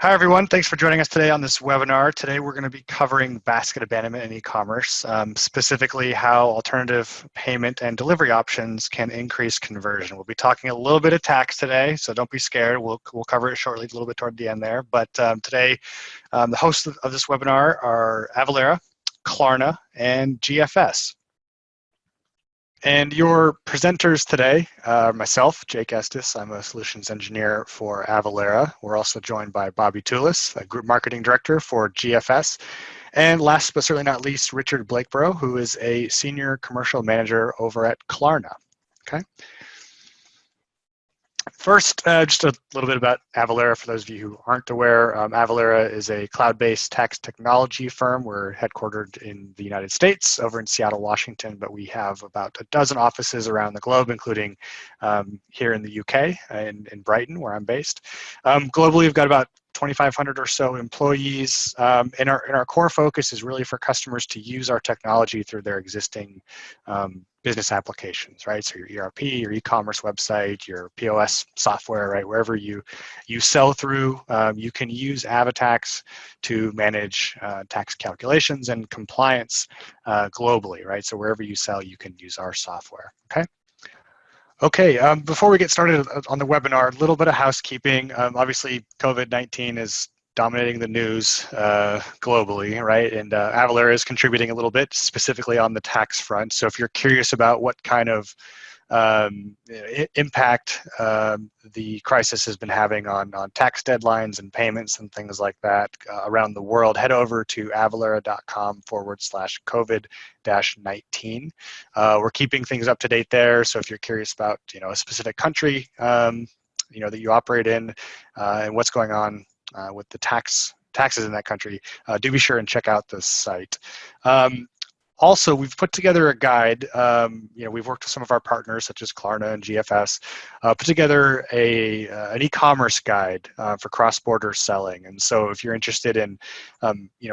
Hi, everyone. Thanks for joining us today on this webinar. Today, we're going to be covering basket abandonment in e-commerce, specifically how alternative payment and delivery options can increase conversion. We'll be talking a little bit of tax today, so don't be scared. We'll cover it shortly, a little bit toward the end there. But today, the hosts of this webinar are Avalara, Klarna, and GFS. And your presenters today are myself, Jake Estes. I'm a solutions engineer for Avalara. We're also joined by Bobby Toulis, a group marketing director for GFS. And last but certainly not least, Richard Blakeborough, who is a senior commercial manager over at Klarna. Okay. First, just a little bit about Avalara for those of you who aren't aware. Avalara is a cloud-based tax technology firm. We're headquartered in the United States, over in Seattle, Washington, but we have about a dozen offices around the globe, including here in the UK, in Brighton, where I'm based. Globally, we've got about 2,500 or so employees, and our core focus is really for customers to use our technology through their existing business applications, right? So your ERP, your e-commerce website, your POS software, right? Wherever you sell through, you can use AvaTax to manage tax calculations and compliance globally, right? So wherever you sell, you can use our software, okay? Okay, before we get started on the webinar, a little bit of housekeeping. Obviously, COVID-19 is dominating the news globally, right? And Avalara is contributing a little bit, specifically on the tax front. So if you're curious about what kind of impact the crisis has been having on tax deadlines and payments and things like that around the world, head over to avalara.com/COVID-19. We're keeping things up to date there. So if you're curious about a specific country that you operate in and what's going on with the taxes in that country, do be sure and check out this site. Also, we've put together a guide. We've worked with some of our partners, such as Klarna and GFS, put together an e-commerce guide for cross-border selling. And so, if you're interested in,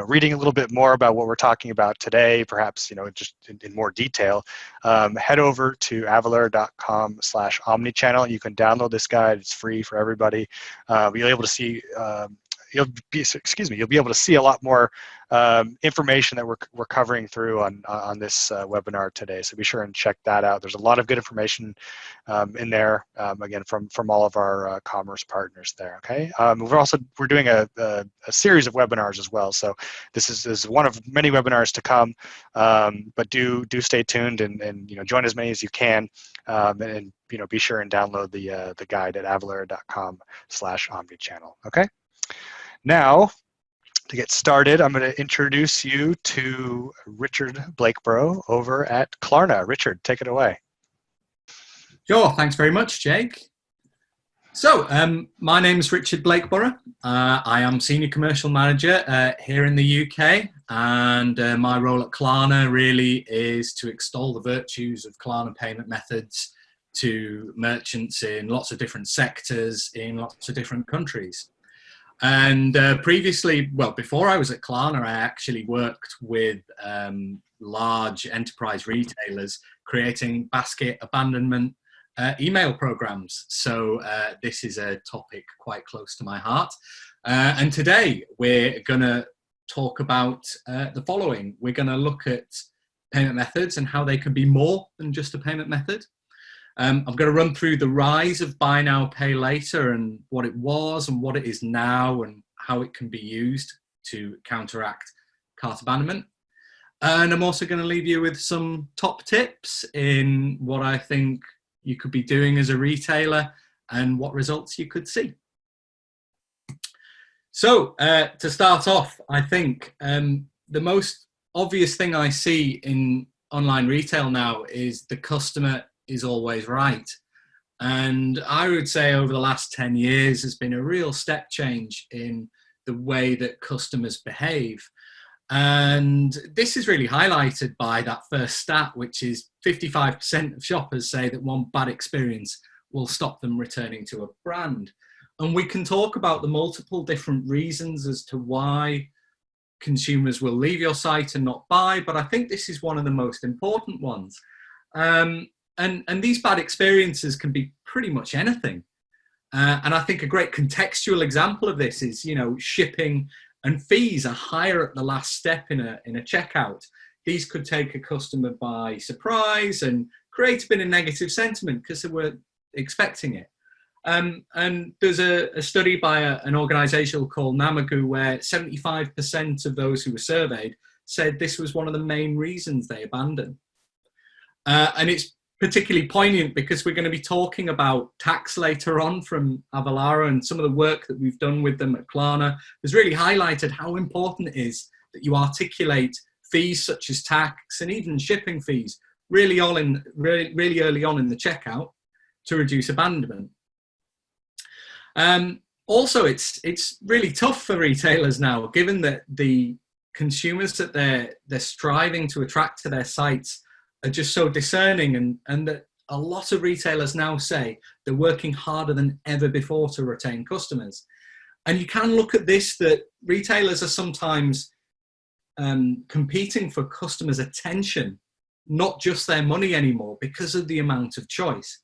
reading a little bit more about what we're talking about today, perhaps just in more detail, head over to avalara.com/omnichannel. You can download this guide. It's free for everybody. You'll be able to see. You'll be able to see a lot more information that we're covering through on this webinar today. So be sure and check that out. There's a lot of good information in there, again, from all of our commerce partners there. Okay. We're doing a series of webinars as well. So this is one of many webinars to come. But do stay tuned and join as many as you can, and be sure and download the guide at avalara.com/omnichannel. Okay. Now, to get started, I'm going to introduce you to Richard Blakeborough over at Klarna. Richard, take it away. Sure, thanks very much, Jake. So, my name is Richard Blakeborough. I am Senior Commercial Manager here in the UK, and my role at Klarna really is to extol the virtues of Klarna payment methods to merchants in lots of different sectors in lots of different countries. And previously, well, before I was at Klarna, I actually worked with large enterprise retailers creating basket abandonment email programs. So this is a topic quite close to my heart. And today we're going to talk about the following. We're going to look at payment methods and how they can be more than just a payment method. I'm going to run through the rise of buy now, pay later and what it was and what it is now and how it can be used to counteract cart abandonment. And I'm also going to leave you with some top tips in what I think you could be doing as a retailer and what results you could see. So to start off, I think the most obvious thing I see in online retail now is the customer is always right. And I would say over the last 10 years, there's been a real step change in the way that customers behave. And this is really highlighted by that first stat, which is 55% of shoppers say that one bad experience will stop them returning to a brand. And we can talk about the multiple different reasons as to why consumers will leave your site and not buy, but I think this is one of the most important ones. And these bad experiences can be pretty much anything. And I think a great contextual example of this is, shipping and fees are higher at the last step in a checkout. These could take a customer by surprise and create a bit of negative sentiment because they were expecting it. And there's a study by an organization called Namagu where 75% of those who were surveyed said this was one of the main reasons they abandoned. And it's particularly poignant because we're going to be talking about tax later on from Avalara, and some of the work that we've done with them at Klarna has really highlighted how important it is that you articulate fees such as tax and even shipping fees really early on in the checkout to reduce abandonment. Also, it's really tough for retailers now, given that the consumers that they're striving to attract to their sites are just so discerning, and that a lot of retailers now say they're working harder than ever before to retain customers. And you can look at this, that retailers are sometimes competing for customers' attention, not just their money anymore, because of the amount of choice.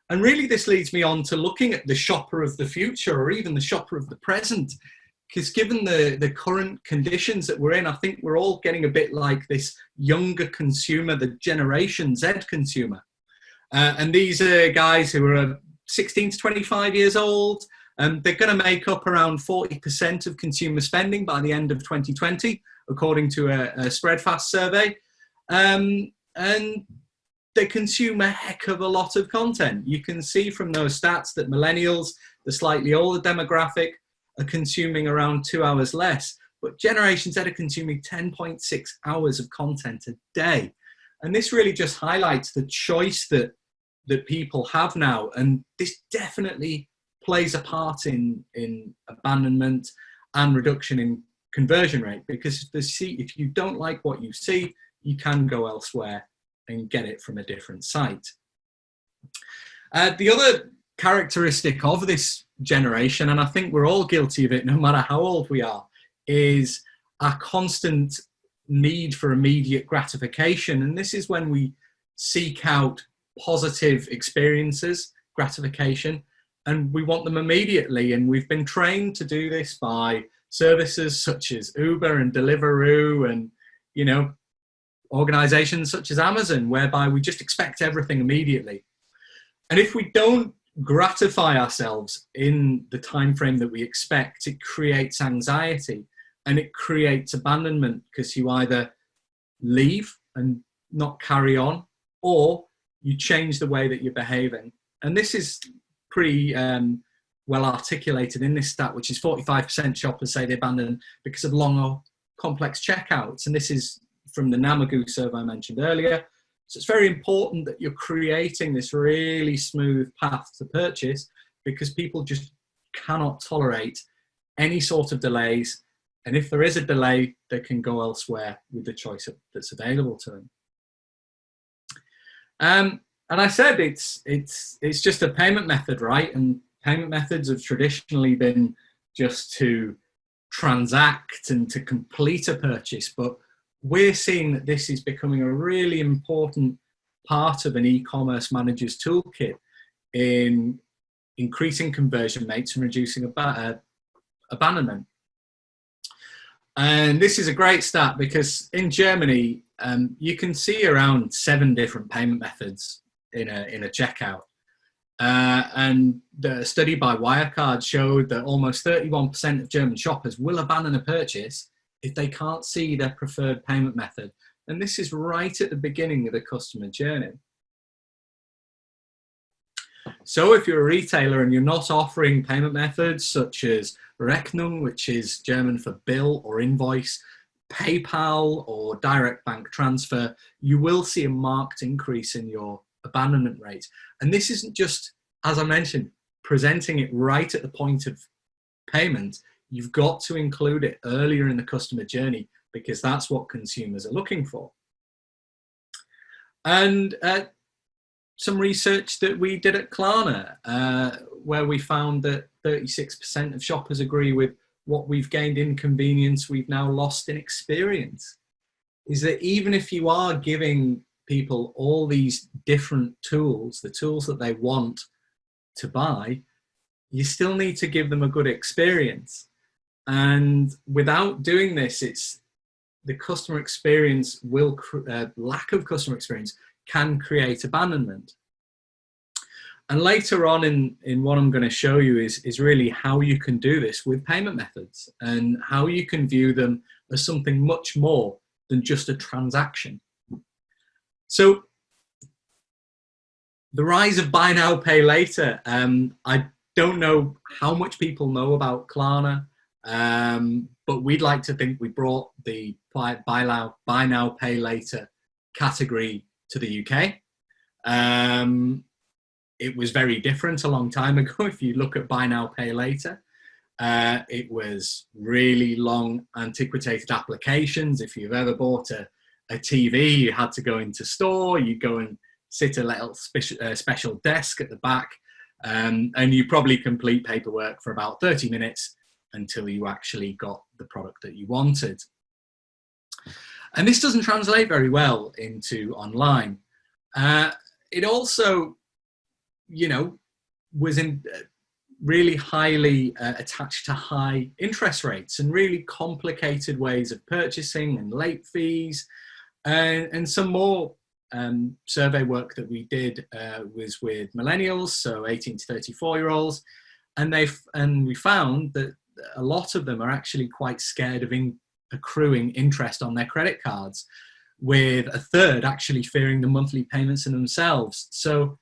And really this leads me on to looking at the shopper of the future, or even the shopper of the present. Because given the current conditions that we're in, I think we're all getting a bit like this younger consumer, the Generation Z consumer. And these are guys who are 16 to 25 years old. They're going to make up around 40% of consumer spending by the end of 2020, according to a Spreadfast survey. And they consume a heck of a lot of content. You can see from those stats that millennials, the slightly older demographic, are consuming around 2 hours less, but Generation Z are consuming 10.6 hours of content a day. And this really just highlights the choice that people have now. And this definitely plays a part in abandonment and reduction in conversion rate, because if you don't like what you see, you can go elsewhere and get it from a different site. The other characteristic of this generation, and I think we're all guilty of it no matter how old we are, is our constant need for immediate gratification. And this is when we seek out positive experiences, gratification, and we want them immediately. And we've been trained to do this by services such as Uber and Deliveroo and, organizations such as Amazon, whereby we just expect everything immediately. And if we don't gratify ourselves in the time frame that we expect, it creates anxiety and it creates abandonment, because you either leave and not carry on, or you change the way that you're behaving. And this is pretty well articulated in this stat, which is 45% shoppers say they abandon because of long or complex checkouts. And this is from the Namagu survey I mentioned earlier. So it's very important that you're creating this really smooth path to purchase, because people just cannot tolerate any sort of delays. And if there is a delay, they can go elsewhere with the choice that's available to them. And I said it's just a payment method, right? And payment methods have traditionally been just to transact and to complete a purchase, but we're seeing that this is becoming a really important part of an e-commerce manager's toolkit in increasing conversion rates and reducing abandonment. And this is a great stat, because in Germany, you can see around 7 different payment methods in a checkout. And the study by Wirecard showed that almost 31% of German shoppers will abandon a purchase if they can't see their preferred payment method. And this is right at the beginning of the customer journey. So if you're a retailer and you're not offering payment methods such as Rechnung, which is German for bill or invoice, PayPal or direct bank transfer, you will see a marked increase in your abandonment rate. And this isn't just, as I mentioned, presenting it right at the point of payment. You've got to include it earlier in the customer journey, because that's what consumers are looking for. And some research that we did at Klarna, where we found that 36% of shoppers agree with what we've gained in convenience, we've now lost in experience. Is that even if you are giving people all these different tools, the tools that they want to buy, you still need to give them a good experience. And without doing this, it's the customer experience will, lack of customer experience can create abandonment. And later on in what I'm going to show you is really how you can do this with payment methods and how you can view them as something much more than just a transaction. So the rise of buy now, pay later. I don't know how much people know about Klarna, but we'd like to think we brought the buy now, pay later category to the UK. It was very different a long time ago. If you look at buy now, pay later, it was really long, antiquated applications. If you've ever bought a TV, you had to go into store, you go and sit a little special desk at the back, and you probably complete paperwork for about 30 minutes until you actually got the product that you wanted. And this doesn't translate very well into online. It also, was really highly attached to high interest rates and really complicated ways of purchasing and late fees. And some more survey work that we did was with millennials, so 18 to 34-year-olds, and we found that a lot of them are actually quite scared of accruing interest on their credit cards, with a third actually fearing the monthly payments in themselves. So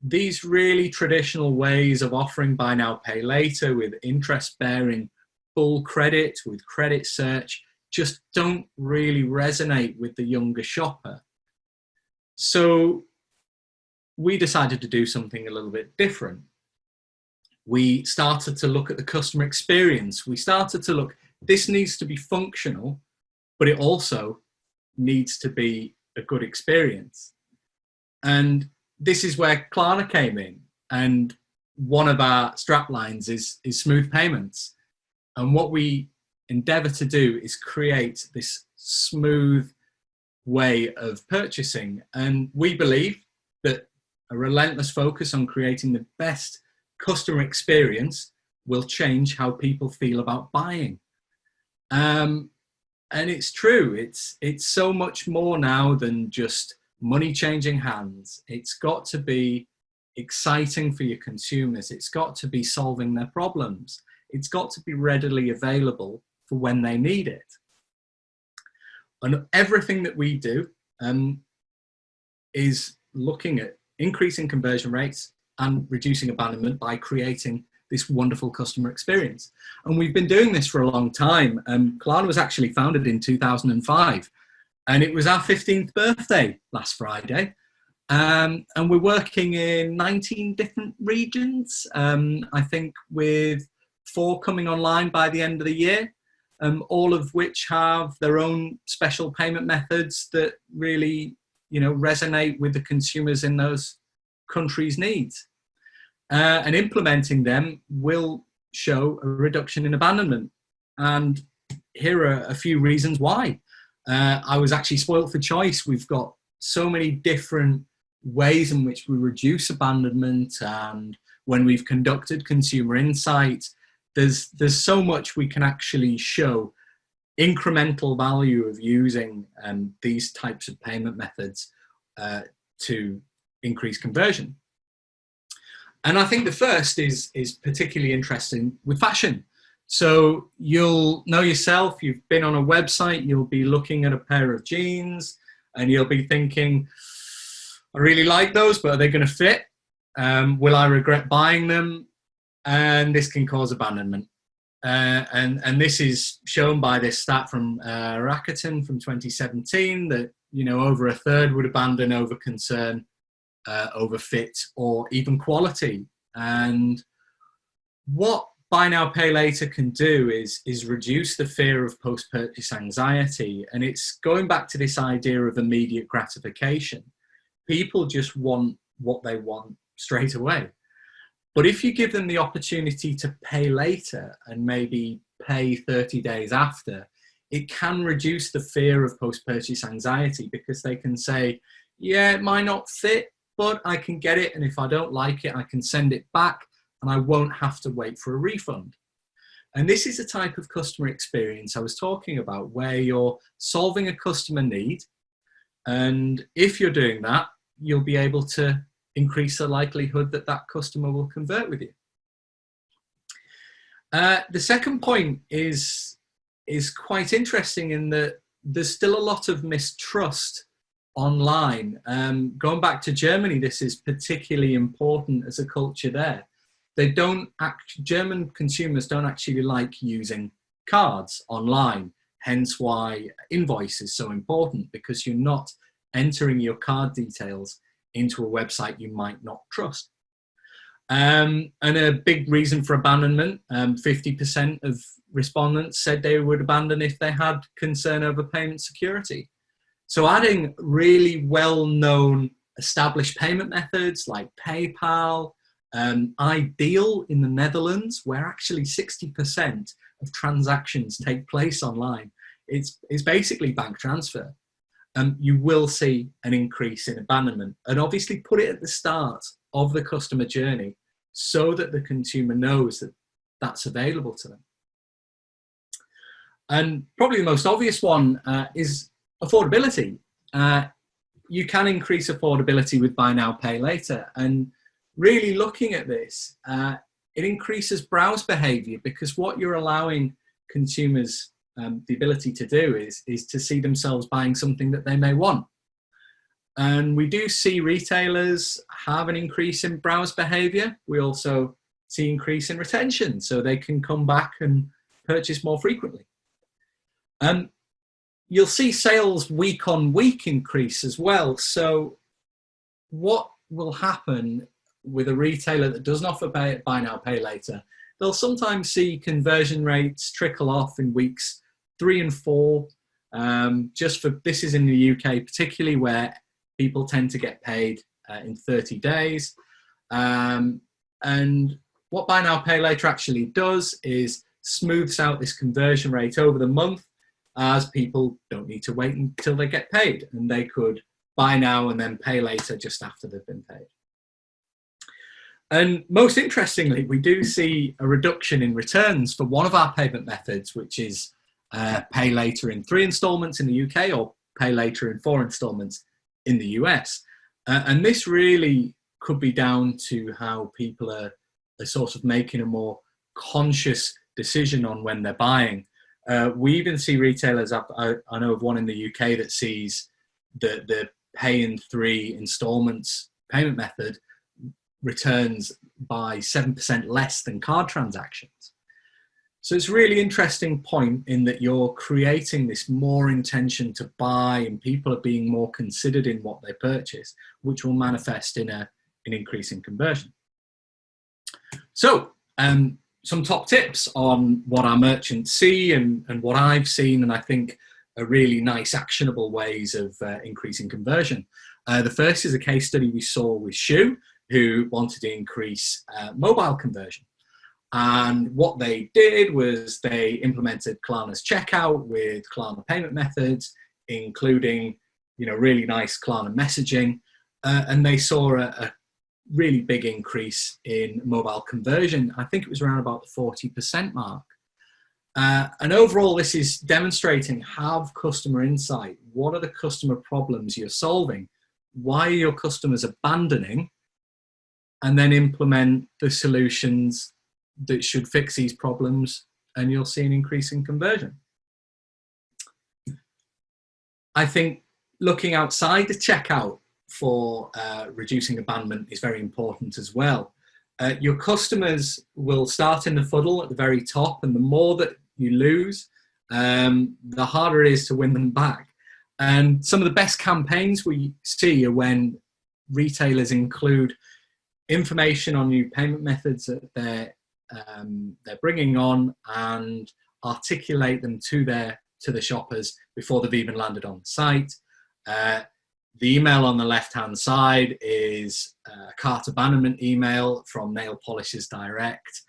these really traditional ways of offering buy now, pay later with interest-bearing full credit, with credit search, just don't really resonate with the younger shopper. So we decided to do something a little bit different. We started to look at the customer experience. We started to look, this needs to be functional, but it also needs to be a good experience. And this is where Klarna came in. And one of our strap lines is smooth payments. And what we endeavor to do is create this smooth way of purchasing. And we believe that a relentless focus on creating the best customer experience will change how people feel about buying. And it's true, it's so much more now than just money changing hands. It's got to be exciting for your consumers. It's got to be solving their problems. It's got to be readily available for when they need it. And everything that we do is looking at increasing conversion rates and reducing abandonment by creating this wonderful customer experience. And we've been doing this for a long time. Klarna was actually founded in 2005, and it was our 15th birthday last Friday. And we're working in 19 different regions, I think with 4 coming online by the end of the year, all of which have their own special payment methods that really, resonate with the consumers in those countries' needs. And implementing them will show a reduction in abandonment. And here are a few reasons why. I was actually spoilt for choice. We've got so many different ways in which we reduce abandonment, and when we've conducted consumer insight, there's so much we can actually show incremental value of using these types of payment methods to increase conversion. And I think the first is particularly interesting with fashion. So you'll know yourself, you've been on a website, you'll be looking at a pair of jeans and you'll be thinking, I really like those, but are they going to fit? Will I regret buying them? And this can cause abandonment. And this is shown by this stat from Rakuten from 2017 that, over a third would abandon over concern, over fit, or even quality. And what buy now, pay later can do is reduce the fear of post-purchase anxiety. And it's going back to this idea of immediate gratification. People just want what they want straight away. But if you give them the opportunity to pay later and maybe pay 30 days after, it can reduce the fear of post-purchase anxiety, because they can say, yeah, it might not fit, but I can get it. And if I don't like it, I can send it back. and I won't have to wait for a refund. And this is the type of customer experience I was talking about, where you're solving a customer need. And if you're doing that, you'll be able to increase the likelihood that that customer will convert with you. The second point is quite interesting in that there's still a lot of mistrust online. Going back to Germany, this is particularly important as a culture there. German consumers don't actually like using cards online, hence why invoice is so important, because you're not entering your card details into a website you might not trust. And a big reason for abandonment, 50% of respondents said they would abandon if they had concern over payment security. So adding really well-known established payment methods like PayPal, Ideal in the Netherlands, where actually 60% of transactions take place online. It's basically bank transfer. You will see an increase in abandonment, and obviously put it at the start of the customer journey so that the consumer knows that that's available to them. And probably the most obvious one is affordability. You can increase affordability with buy now, pay later. And really looking at this, it increases browse behavior, because what you're allowing consumers the ability to do is to see themselves buying something that they may want. And we do see retailers have an increase in browse behavior. We also see increase in retention, so they can come back and purchase more frequently. You'll see sales week on week increase as well. So what will happen with a retailer that doesn't offer buy now, pay later? They'll sometimes see conversion rates trickle off in weeks 3 and 4. This is in the UK particularly, where people tend to get paid in 30 days. And what buy now, pay later actually does is smooths out this conversion rate over the month, as people don't need to wait until they get paid, and they could buy now and then pay later just after they've been paid. And most interestingly, we do see a reduction in returns for one of our payment methods, which is pay later in 3 installments in the UK, or pay later in 4 installments in the US. And this really could be down to how people are sort of making a more conscious decision on when they're buying. We even see retailers, I know of one in the UK that sees the pay in 3 installments payment method returns by 7% less than card transactions. So it's a really interesting point in that you're creating this more intention to buy, and people are being more considered in what they purchase, which will manifest in an increase in conversion. So some top tips on what our merchants see and what I've seen, and I think are really nice actionable ways of increasing conversion. The first is a case study we saw with Shoe, who wanted to increase mobile conversion. And what they did was they implemented Klarna's checkout with Klarna payment methods, including really nice Klarna messaging, and they saw a really big increase in mobile conversion. I think it was around about the 40% mark. And overall, this is demonstrating, have customer insight. What are the customer problems you're solving? Why are your customers abandoning? And then implement the solutions that should fix these problems, and you'll see an increase in conversion. I think looking outside the checkout for reducing abandonment is very important as well. Your customers will start in the funnel at the very top, and the more that you lose, the harder it is to win them back. And some of the best campaigns we see are when retailers include information on new payment methods that they're bringing on, and articulate them to the shoppers before they've even landed on the site. The email on the left-hand side is a cart abandonment email from Nail Polishers Direct.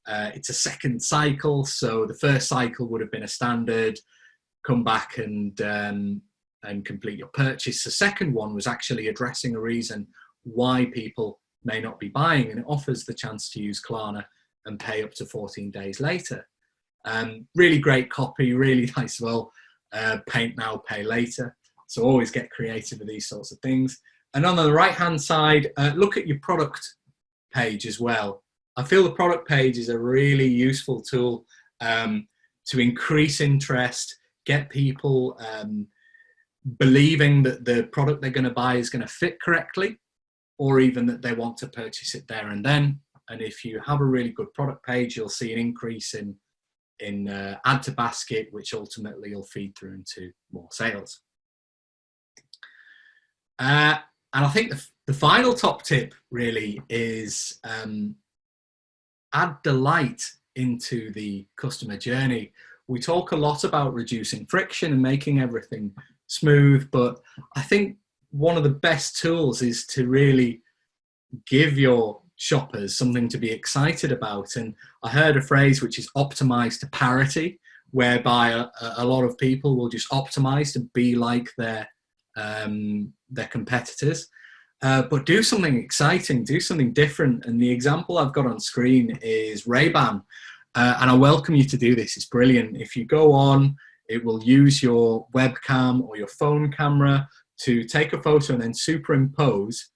It's a second cycle, so the first cycle would have been a standard, come back and complete your purchase. The second one was actually addressing a reason why people may not be buying, and it offers the chance to use Klarna and pay up to 14 days later. Really great copy, really nice, well, paint now, pay later. So always get creative with these sorts of things. And on the right-hand side, look at your product page as well. I feel the product page is a really useful tool to increase interest, get people believing that the product they're going to buy is going to fit correctly, or even that they want to purchase it there and then. And if you have a really good product page, you'll see an increase in add to basket, which ultimately will feed through into more sales. And I think the final top tip really is add delight into the customer journey. We talk a lot about reducing friction and making everything smooth, but I think one of the best tools is to really give your shoppers something to be excited about. And I heard a phrase which is optimize to parity, whereby a lot of people will just optimize to be like their competitors. But do something exciting, do something different. And the example I've got on screen is Ray-Ban. And I welcome you to do this. It's brilliant. If you go on, it will use your webcam or your phone camera to take a photo and then superimpose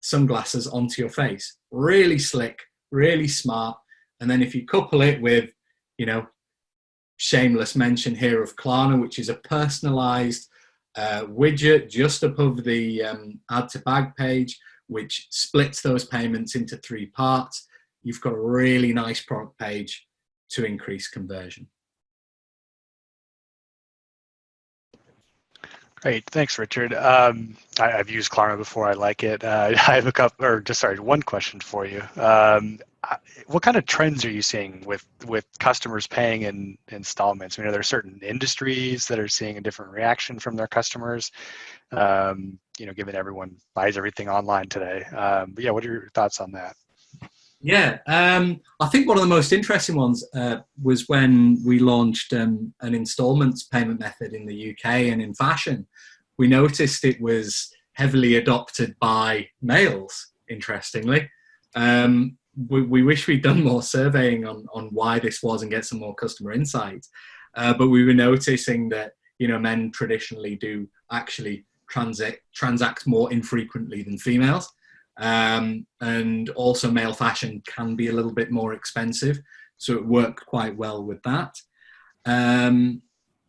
sunglasses onto your face. Really slick, really smart. And then if you couple it with, you know, shameless mention here of Klarna, which is a personalized widget just above the add to bag page, which splits those payments into 3 parts, you've got a really nice product page to increase conversion. Great, thanks, Richard. I've used Klarna before. I like it. I have one question for you. What kind of trends are you seeing with customers paying in installments? I mean, are there certain industries that are seeing a different reaction from their customers? Given everyone buys everything online today. But yeah, what are your thoughts on that? Yeah, I think one of the most interesting ones was when we launched an installments payment method in the UK and in fashion. We noticed it was heavily adopted by males, interestingly. We wish we'd done more surveying on why this was and get some more customer insight. But we were noticing that, men traditionally do actually transact more infrequently than females. And also male fashion can be a little bit more expensive, so it worked quite well with that.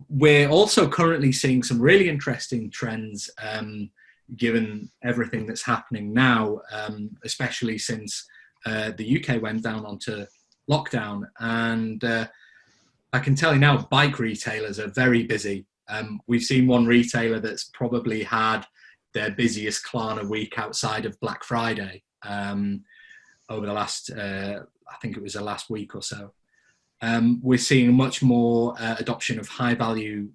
We're also currently seeing some really interesting trends, given everything that's happening now, especially since the UK went down onto lockdown. And I can tell you now, bike retailers are very busy. We've seen one retailer that's probably had their busiest Klarna week outside of Black Friday over the last, I think it was the last week or so. We're seeing much more adoption of high value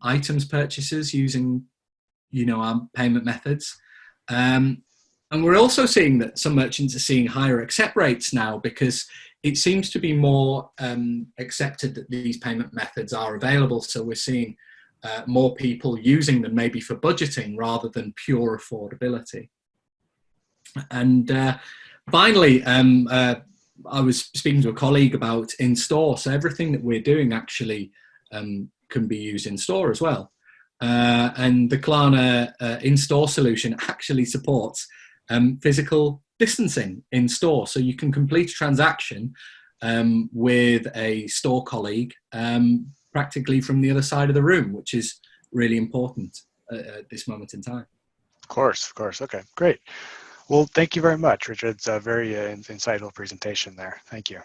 items purchases using, our payment methods. And we're also seeing that some merchants are seeing higher accept rates now, because it seems to be more accepted that these payment methods are available. So we're seeing more people using them maybe for budgeting rather than pure affordability. And finally, I was speaking to a colleague about in-store. So everything that we're doing actually can be used in-store as well. And the Klarna in-store solution actually supports physical distancing in-store. So you can complete a transaction with a store colleague practically from the other side of the room, which is really important at this moment in time. Of course. Okay, great. Well, thank you very much, Richard. It's a very insightful presentation there. Thank you.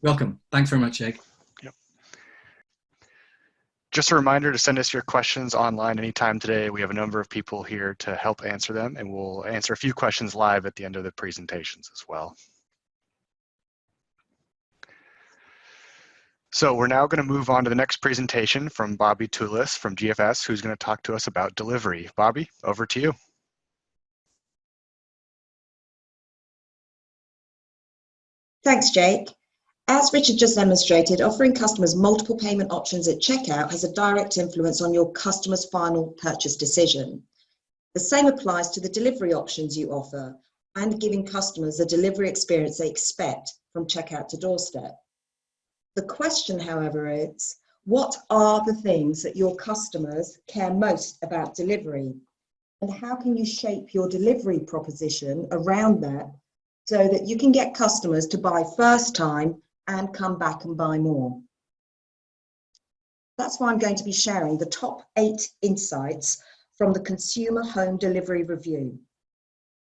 Welcome. Thanks very much, Jake. Yep. Just a reminder to send us your questions online anytime today. We have a number of people here to help answer them, and we'll answer a few questions live at the end of the presentations as well. So we're now going to move on to the next presentation from Bobby Toulis from GFS, who's going to talk to us about delivery. Bobby, over to you. Thanks, Jake. As Richard just demonstrated, offering customers multiple payment options at checkout has a direct influence on your customer's final purchase decision. The same applies to the delivery options you offer. and giving customers the delivery experience they expect from checkout to doorstep. The question, however, is what are the things that your customers care most about delivery? And how can you shape your delivery proposition around that so that you can get customers to buy first time and come back and buy more? That's why I'm going to be sharing the top 8 insights from the Consumer Home Delivery Review.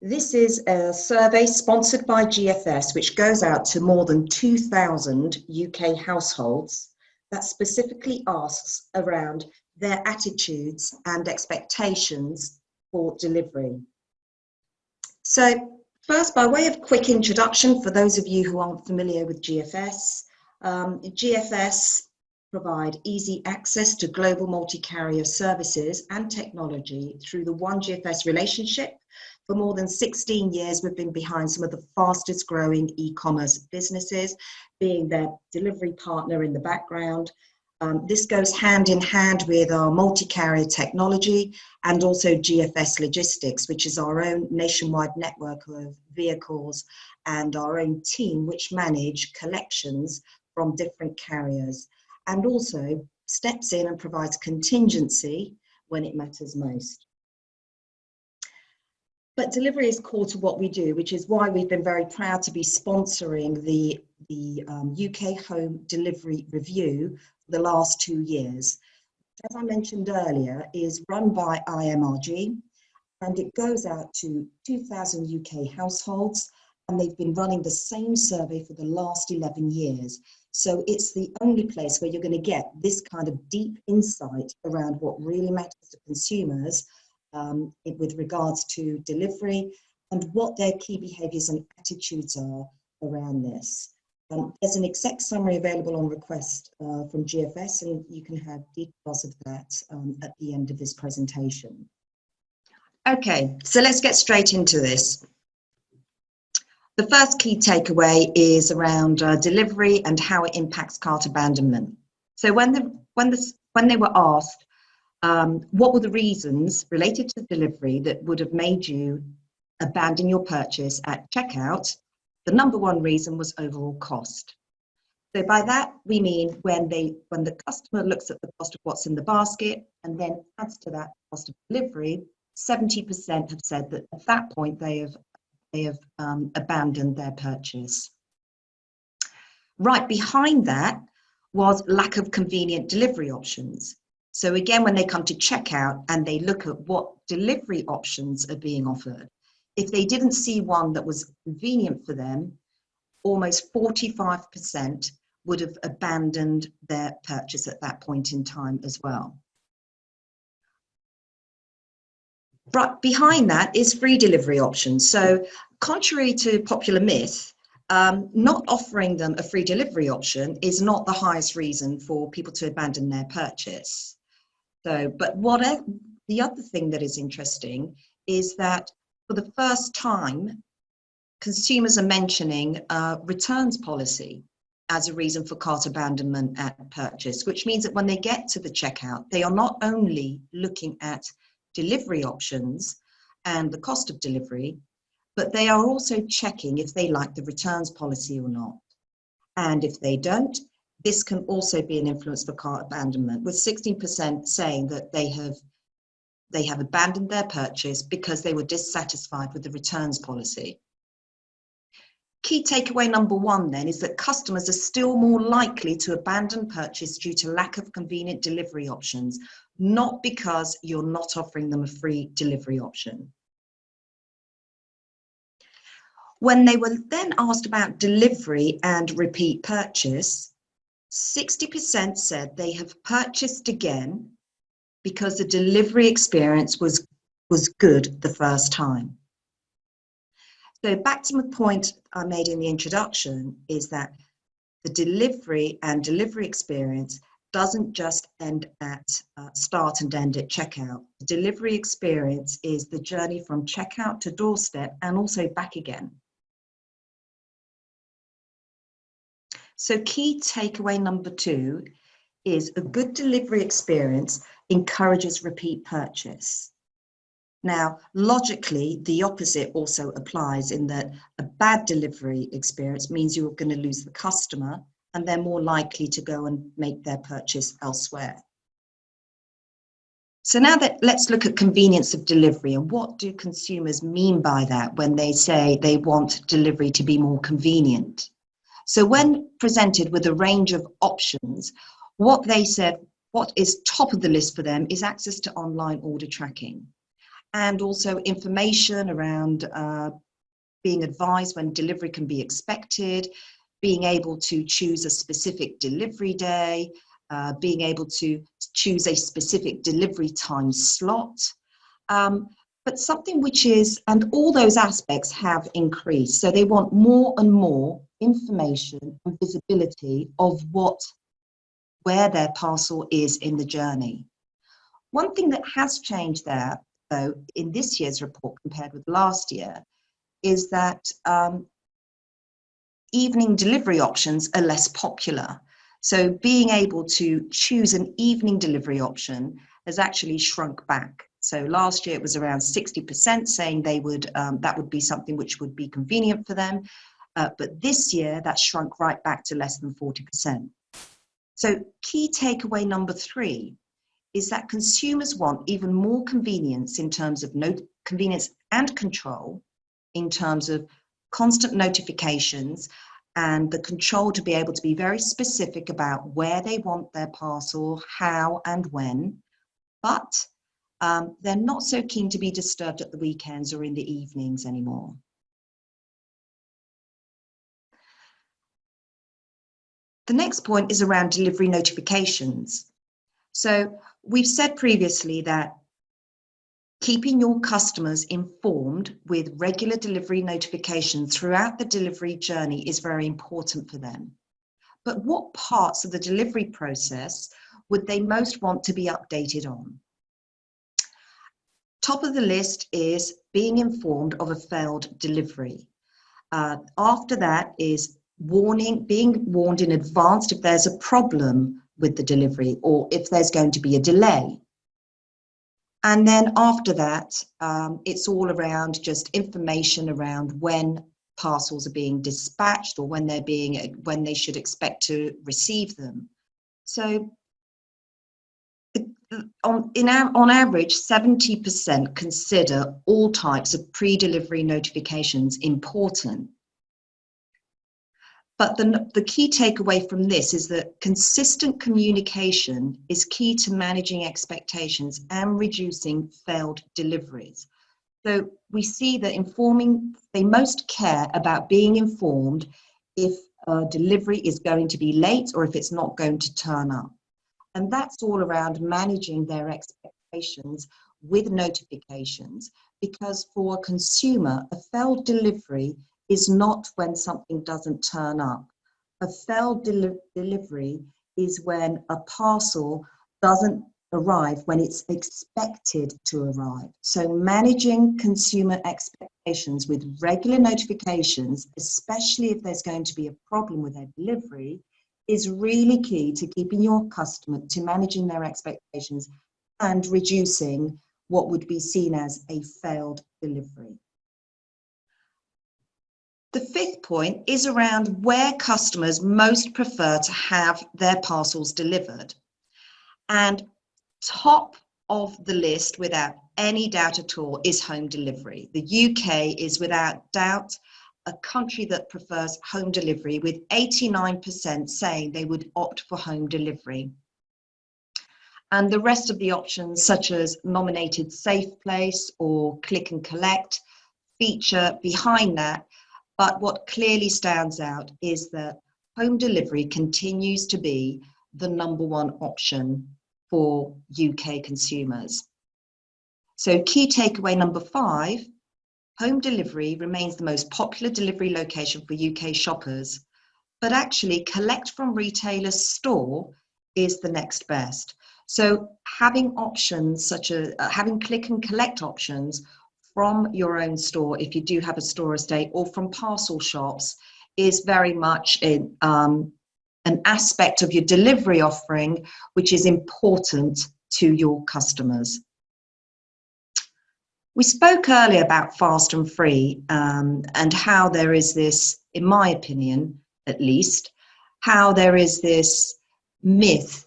This is a survey sponsored by GFS, which goes out to more than 2,000 UK households that specifically asks around their attitudes and expectations for delivery. So first, by way of quick introduction, for those of you who aren't familiar with GFS, GFS provide easy access to global multi-carrier services and technology through the One GFS relationship. For more than 16 years, we've been behind some of the fastest growing e-commerce businesses, being their delivery partner in the background. This goes hand in hand with our multi-carrier technology and also GFS Logistics, which is our own nationwide network of vehicles and our own team, which manage collections from different carriers, and also steps in and provides contingency when it matters most. But delivery is core to what we do, which is why we've been very proud to be sponsoring the UK Home Delivery Review for the last 2 years. As I mentioned earlier, is run by IMRG, and it goes out to 2,000 UK households, and they've been running the same survey for the last 11 years. So it's the only place where you're going to get this kind of deep insight around what really matters to consumers with regards to delivery and what their key behaviours and attitudes are around this. There's an exec summary available on request from GFS, and you can have details of that at the end of this presentation. Okay, so let's get straight into this. The first key takeaway is around delivery and how it impacts cart abandonment. So when they were asked what were the reasons related to delivery that would have made you abandon your purchase at checkout, the number one reason was overall cost. So by that we mean when the customer looks at the cost of what's in the basket and then adds to that cost of delivery, 70% have said that at that point they have abandoned their purchase. Right behind that was lack of convenient delivery options. So again, when they come to checkout and they look at what delivery options are being offered, if they didn't see one that was convenient for them, almost 45% would have abandoned their purchase at that point in time as well. But behind that is free delivery options. So contrary to popular myth, not offering them a free delivery option is not the highest reason for people to abandon their purchase. So, but the other thing that is interesting is that for the first time, consumers are mentioning returns policy as a reason for cart abandonment at purchase, which means that when they get to the checkout, they are not only looking at delivery options and the cost of delivery, but they are also checking if they like the returns policy or not. And if they don't, this can also be an influence for cart abandonment, with 16% saying that they have abandoned their purchase because they were dissatisfied with the returns policy. Key takeaway number one then is that customers are still more likely to abandon purchase due to lack of convenient delivery options, not because you're not offering them a free delivery option. When they were then asked about delivery and repeat purchase, 60% said they have purchased again because the delivery experience was good the first time. So back to my point I made in the introduction is that the delivery and delivery experience doesn't just end at start and end at checkout. The delivery experience is the journey from checkout to doorstep and also back again. So key takeaway number 2 is a good delivery experience encourages repeat purchase. Now, logically, the opposite also applies in that a bad delivery experience means you're going to lose the customer and they're more likely to go and make their purchase elsewhere. So now let's look at convenience of delivery, and what do consumers mean by that when they say they want delivery to be more convenient? So when presented with a range of options, what they said, what is top of the list for them is access to online order tracking, and also information around being advised when delivery can be expected, being able to choose a specific delivery day, being able to choose a specific delivery time slot. But something which is, and all those aspects have increased. So they want more and more information and visibility of where their parcel is in the journey. One thing that has changed there, though, in this year's report compared with last year, is that evening delivery options are less popular. So being able to choose an evening delivery option has actually shrunk back. So last year it was around 60% saying they would, that would be something which would be convenient for them. But this year that shrunk right back to less than 40%. So key takeaway number 3 is that consumers want even more convenience in terms of convenience and control, in terms of constant notifications and the control to be able to be very specific about where they want their parcel, how and when, but they're not so keen to be disturbed at the weekends or in the evenings anymore. The next point is around delivery notifications. So we've said previously that keeping your customers informed with regular delivery notifications throughout the delivery journey is very important for them. But what parts of the delivery process would they most want to be updated on? Top of the list is being informed of a failed delivery. After that is being warned in advance if there's a problem with the delivery or if there's going to be a delay. And then after that, it's all around just information around when parcels are being dispatched or when they should expect to receive them. So on average, 70% consider all types of pre-delivery notifications important. But the key takeaway from this is that consistent communication is key to managing expectations and reducing failed deliveries. So we see that they most care about being informed if a delivery is going to be late or if it's not going to turn up. And that's all around managing their expectations with notifications, because for a consumer, a failed delivery is not when something doesn't turn up. A failed delivery is when a parcel doesn't arrive when it's expected to arrive. So managing consumer expectations with regular notifications, especially if there's going to be a problem with their delivery, is really key to keeping your customer, to managing their expectations and reducing what would be seen as a failed delivery. The 5th point is around where customers most prefer to have their parcels delivered. And top of the list, without any doubt at all, is home delivery. The UK is without doubt a country that prefers home delivery, with 89% saying they would opt for home delivery. And the rest of the options, such as nominated safe place or click and collect, feature behind that. But what clearly stands out is that home delivery continues to be the #1 option for UK consumers. So key takeaway number 5, home delivery remains the most popular delivery location for UK shoppers, but actually collect from retailer's store is the next best. So having options such as having click and collect options from your own store, if you do have a store estate, or from parcel shops, is very much an aspect of your delivery offering which is important to your customers. We spoke earlier about fast and free, and how there is this, in my opinion at least, how there is this myth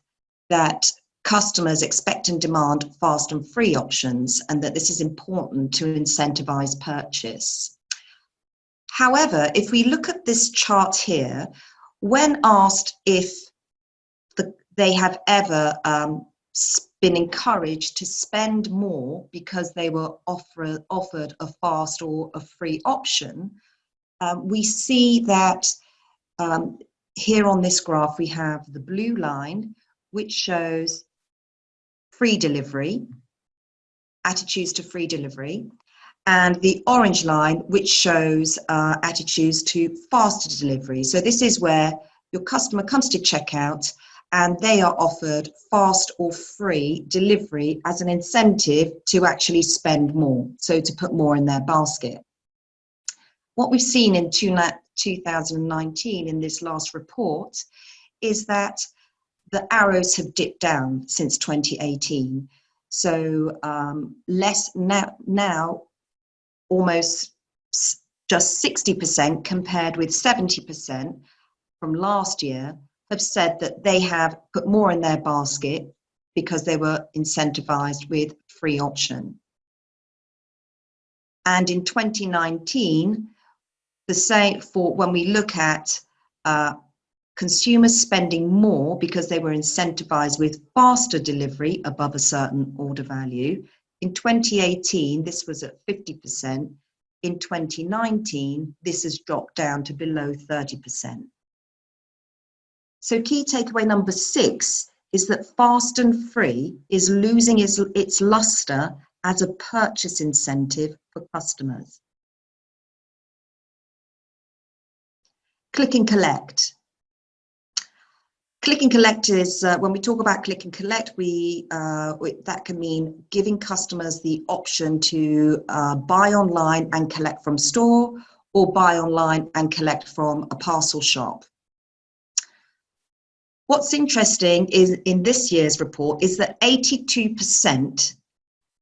that customers expect and demand fast and free options, and that this is important to incentivize purchase. However, if we look at this chart here, when asked if they have ever been encouraged to spend more because they were offered a fast or a free option, we see that here on this graph we have the blue line, which shows free delivery, attitudes to free delivery, and the orange line, which shows attitudes to faster delivery. So this is where your customer comes to checkout and they are offered fast or free delivery as an incentive to actually spend more, so to put more in their basket. What we've seen in 2019 in this last report is that the arrows have dipped down since 2018. So less now, almost just 60% compared with 70% from last year, have said that they have put more in their basket because they were incentivized with free option. And in 2019, the same for when we look at consumers spending more because they were incentivized with faster delivery above a certain order value. In 2018, this was at 50%. In 2019, this has dropped down to below 30%. So key takeaway number 6 is that fast and free is losing its luster as a purchase incentive for customers. Click and collect. Click and collect is, when we talk about click and collect, that can mean giving customers the option to buy online and collect from store, or buy online and collect from a parcel shop. What's interesting is in this year's report is that 82%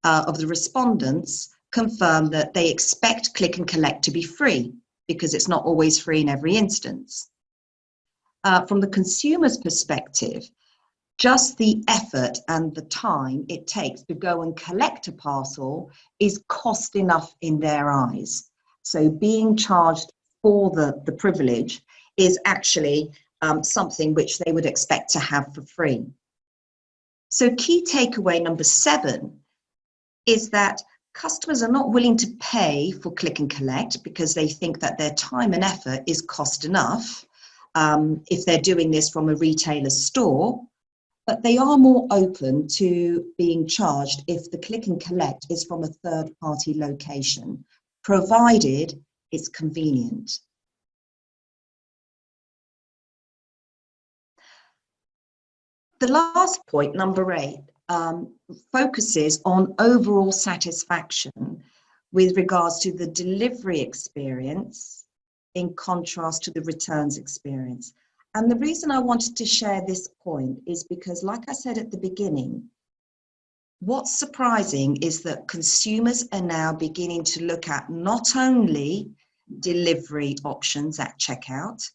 of the respondents confirm that they expect click and collect to be free, because it's not always free in every instance. From the consumer's perspective, just the effort and the time it takes to go and collect a parcel is cost enough in their eyes. So being charged for the privilege is actually something which they would expect to have for free. So key takeaway number 7 is that customers are not willing to pay for click and collect because they think that their time and effort is cost enough if they're doing this from a retailer's store, but they are more open to being charged if the click and collect is from a third-party location, provided it's convenient. The last point, number 8, focuses on overall satisfaction with regards to the delivery experience in contrast to the returns experience. And the reason I wanted to share this point is because, like I said at the beginning, what's surprising is that consumers are now beginning to look at not only delivery options at checkout,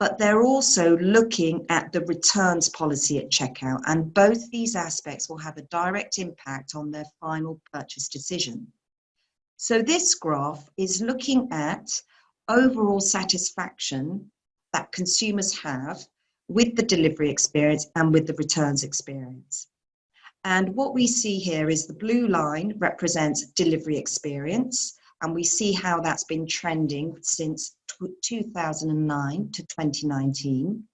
but they're also looking at the returns policy at checkout, and both these aspects will have a direct impact on their final purchase decision. So this graph is looking at overall satisfaction that consumers have with the delivery experience and with the returns experience. And what we see here is the blue line represents delivery experience, and we see how that's been trending since 2009 to 2019.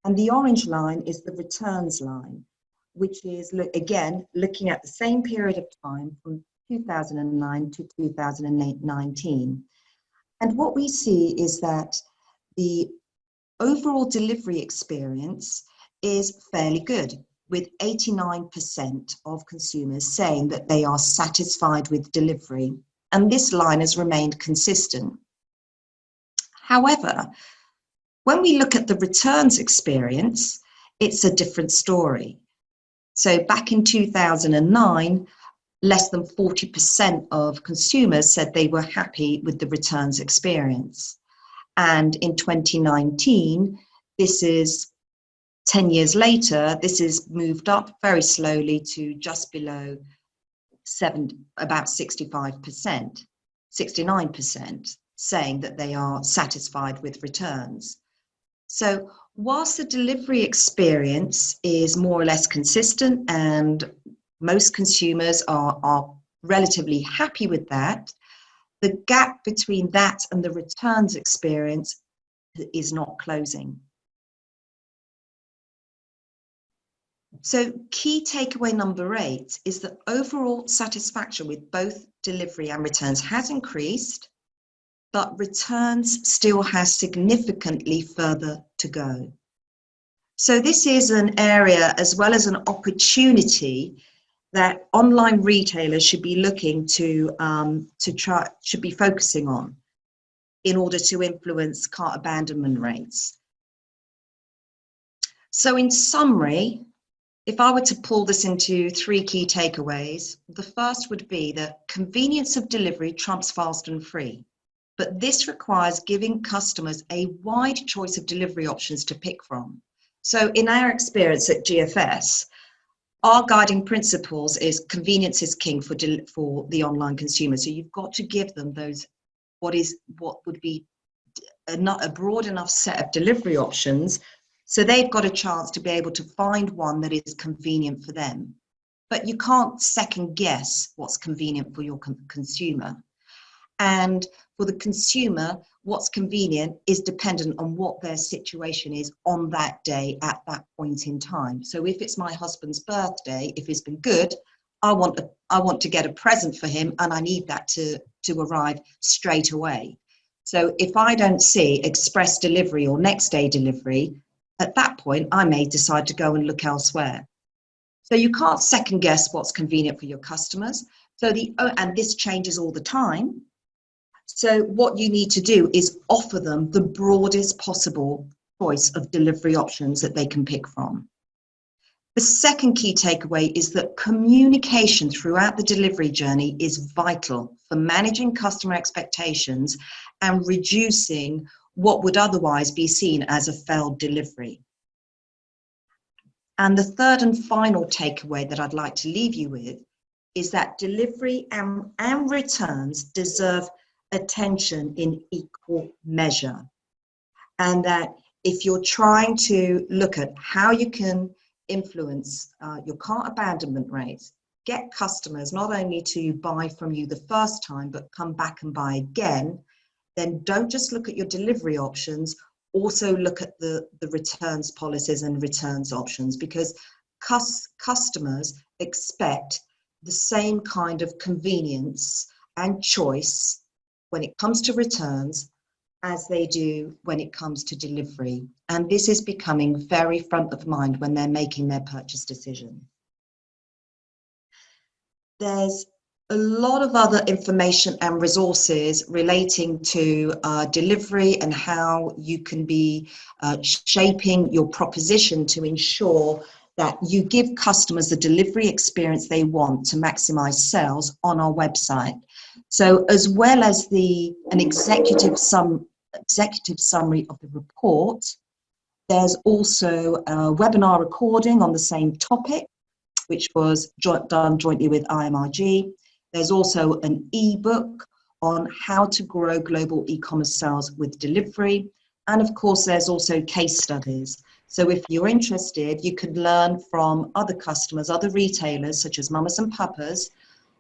And the orange line is the returns line, which is, again, looking at the same period of time from 2009 to 2019. And what we see is that the overall delivery experience is fairly good, with 89% of consumers saying that they are satisfied with delivery. And this line has remained consistent. However, when we look at the returns experience, it's a different story. So back in 2009, less than 40% of consumers said they were happy with the returns experience. And in 2019, this is 10 years later, this is moved up very slowly to just below about 65%, 69% saying that they are satisfied with returns. So whilst the delivery experience is more or less consistent and most consumers are relatively happy with that, the gap between that and the returns experience is not closing. So key takeaway number 8 is that overall satisfaction with both delivery and returns has increased, but returns still has significantly further to go. So this is an area as well as an opportunity that online retailers should be looking should be focusing on in order to influence cart abandonment rates. So in summary, if I were to pull this into 3 key takeaways, the first would be that convenience of delivery trumps fast and free, but this requires giving customers a wide choice of delivery options to pick from. So in our experience at GFS, our guiding principles is convenience is king for the online consumer. So you've got to give them those, what would be a broad enough set of delivery options, so they've got a chance to be able to find one that is convenient for them. But you can't second guess what's convenient for your consumer. And for the consumer, what's convenient is dependent on what their situation is on that day at that point in time. So if it's my husband's birthday, if it's been good, I want to get a present for him and I need that to arrive straight away. So if I don't see express delivery or next day delivery, at that point, I may decide to go and look elsewhere. So you can't second guess what's convenient for your customers. And this changes all the time. So what you need to do is offer them the broadest possible choice of delivery options that they can pick from. The second key takeaway is that communication throughout the delivery journey is vital for managing customer expectations and reducing what would otherwise be seen as a failed delivery. And the third and final takeaway that I'd like to leave you with is that delivery and returns deserve attention in equal measure. And that if you're trying to look at how you can influence your cart abandonment rates, get customers not only to buy from you the first time, but come back and buy again, then don't just look at your delivery options, also look at the returns policies and returns options, because customers expect the same kind of convenience and choice when it comes to returns as they do when it comes to delivery. And this is becoming very front of mind when they're making their purchase decision. There's a lot of other information and resources relating to delivery and how you can be shaping your proposition to ensure that you give customers the delivery experience they want to maximize sales on our website. So as well as an executive summary of the report, there's also a webinar recording on the same topic, which was done jointly with IMRG. There's also an ebook on how to grow global e-commerce sales with delivery. And of course, there's also case studies. So if you're interested, you can learn from other customers, other retailers, such as Mamas and Papas,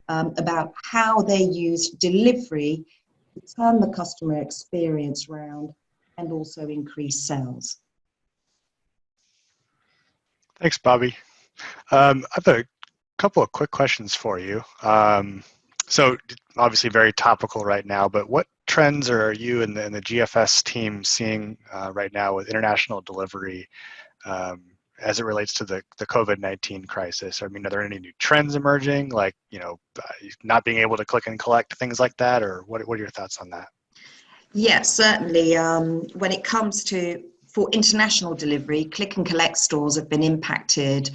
about how they use delivery to turn the customer experience around and also increase sales. Thanks, Bobby. I have a couple of quick questions for you. So obviously very topical right now, but what trends are you and the GFS team seeing right now with international delivery as it relates to the COVID-19 crisis? I mean, are there any new trends emerging, like, not being able to click and collect, things like that, or what are your thoughts on that? Yes, certainly. When it comes for international delivery, click and collect stores have been impacted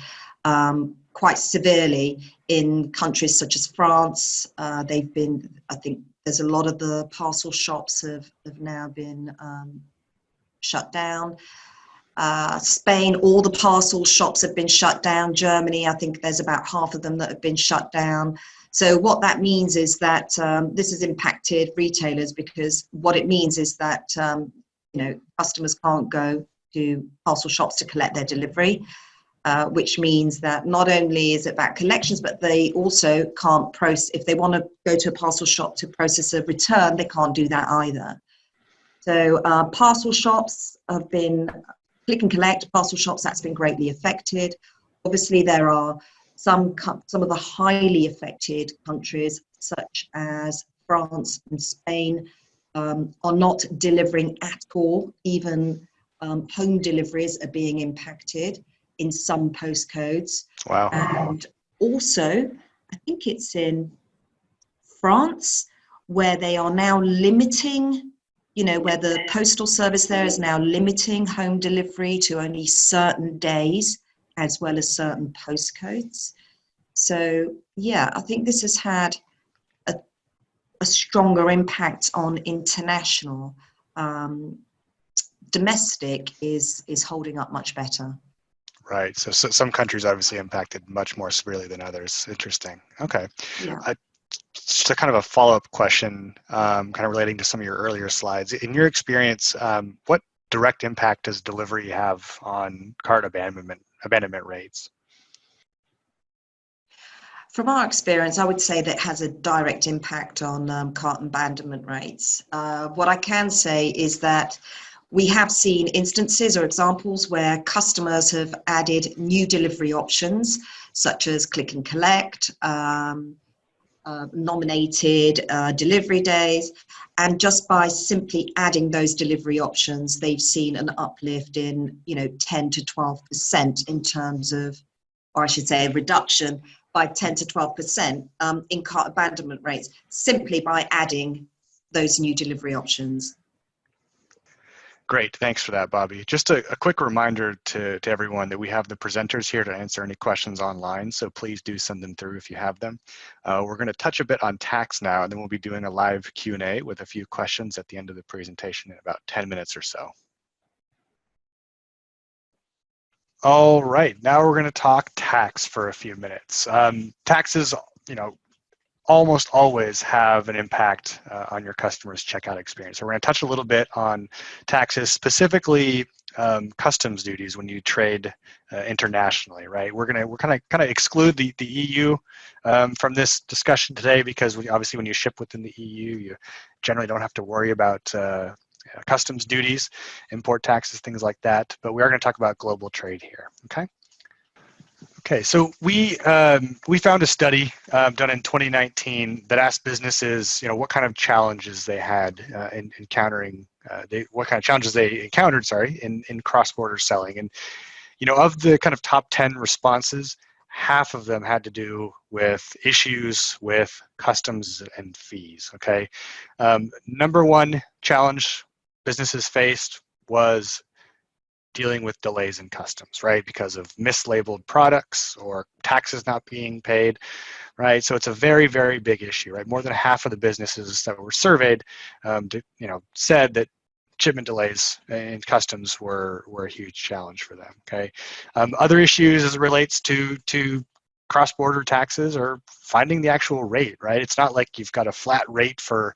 quite severely in countries such as France. They've been, I think there's a lot of the parcel shops have now been shut down. Spain, all the parcel shops have been shut down. Germany, I think there's about half of them that have been shut down. So what that means is that this has impacted retailers, because what it means is that customers can't go to parcel shops to collect their delivery, which means that not only is it about collections, but they also can't process. If they want to go to a parcel shop to process a return, they can't do that either. So parcel shops have been click and collect parcel shops, that's been greatly affected. Obviously, there are some of the highly affected countries, such as France and Spain, are not delivering at all. Even home deliveries are being impacted in some postcodes. Wow. And also, I think it's in France, where they are now limiting, where the postal service there is now limiting home delivery to only certain days, as well as certain postcodes. So, yeah, I think this has had a stronger impact on international. Domestic is holding up much better. Right. So some countries obviously impacted much more severely than others. Interesting. Okay. Yeah. Just a kind of a follow-up question, kind of relating to some of your earlier slides. In your experience, what direct impact does delivery have on cart abandonment rates? From our experience, I would say that it has a direct impact on cart abandonment rates. What I can say is that we have seen instances or examples where customers have added new delivery options, such as click and collect, nominated delivery days, and just by simply adding those delivery options, they've seen an uplift in 10 to 12% in terms of, or I should say a reduction by 10 to 12% in cart abandonment rates, simply by adding those new delivery options. Great, thanks for that, Bobby. Just a quick reminder to everyone that we have the presenters here to answer any questions online, so please do send them through if you have them. We're going to touch a bit on tax now, and then we'll be doing a live Q&A with a few questions at the end of the presentation in about 10 minutes or so. All right, now we're going to talk tax for a few minutes. Taxes, almost always have an impact on your customer's checkout experience. So we're going to touch a little bit on taxes, specifically customs duties when you trade internationally, right? We're kind of exclude the EU from this discussion today, because obviously when you ship within the EU, you generally don't have to worry about customs duties, import taxes, things like that. But we are going to talk about global trade here, okay? Okay, so we found a study done in 2019 that asked businesses, what kind of challenges they had in encountering, what kind of challenges they encountered, in cross-border selling. And, of the kind of top 10 responses, half of them had to do with issues with customs and fees, okay? Number one challenge businesses faced was dealing with delays in customs, right? Because of mislabeled products or taxes not being paid, right? So it's a very, very big issue, right? More than half of the businesses that were surveyed, said that shipment delays in customs were a huge challenge for them, okay? Other issues as it relates to cross-border taxes or finding the actual rate, right? It's not like you've got a flat rate for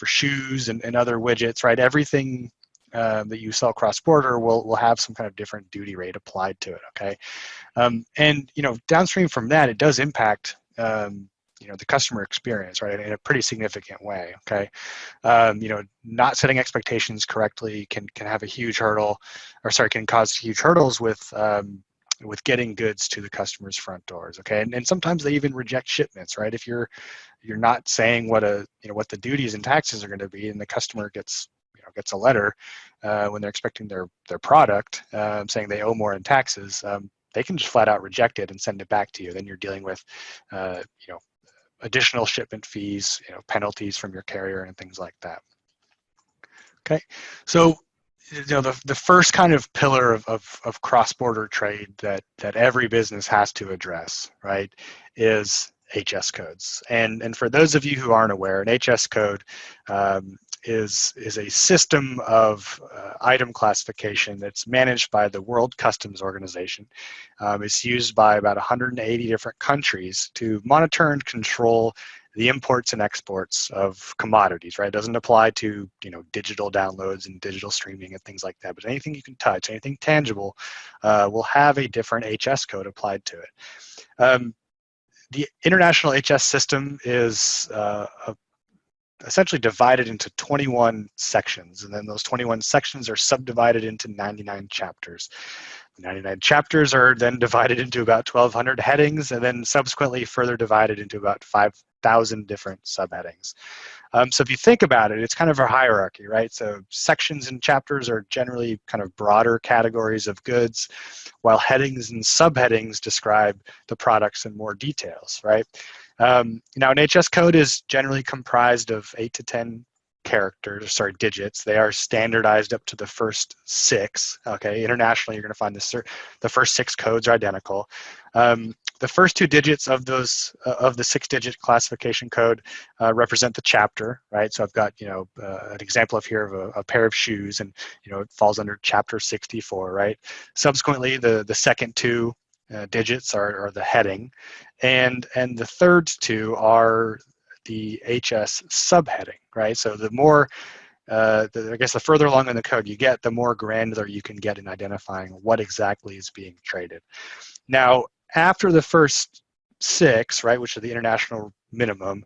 shoes and other widgets, right? Everything that you sell cross-border will have some kind of different duty rate applied to it, okay? And downstream from that, it does impact the customer experience, right, in a pretty significant way, okay? Not setting expectations correctly can have a huge hurdle, can cause huge hurdles with getting goods to the customer's front doors, okay? And sometimes they even reject shipments, right? If you're not saying what the duties and taxes are going to be, and the customer gets a letter when they're expecting their product saying they owe more in taxes, they can just flat out reject it and send it back to you. Then you're dealing with additional shipment fees, penalties from your carrier and things like that. Okay, so the first kind of pillar of cross-border trade that every business has to address, right, is HS codes. And for those of you who aren't aware, an HS code is a system of item classification that's managed by the World Customs Organization. It's used by about 180 different countries to monitor and control the imports and exports of commodities, right? It doesn't apply to, digital downloads and digital streaming and things like that, but anything you can touch, anything tangible, will have a different HS code applied to it. The international HS system is essentially divided into 21 sections, and then those 21 sections are subdivided into 99 chapters. The 99 chapters are then divided into about 1,200 headings, and then subsequently further divided into about 5,000 different subheadings. So if you think about it, it's kind of a hierarchy, right? So sections and chapters are generally kind of broader categories of goods, while headings and subheadings describe the products in more details, right? Now, an HS code is generally comprised of 8 to 10 digits. They are standardized up to the first 6. Okay, internationally, you're going to find the first 6 codes are identical. The first 2 digits of those of the 6-digit classification code represent the chapter, right? So I've got an example of here of a pair of shoes, and it falls under chapter 64, right? Subsequently, the second 2 digits are the heading, and the third 2 are the HS subheading, right? So the more, I guess the further along in the code you get, the more granular you can get in identifying what exactly is being traded. Now, after the first 6, right, which are the international minimum,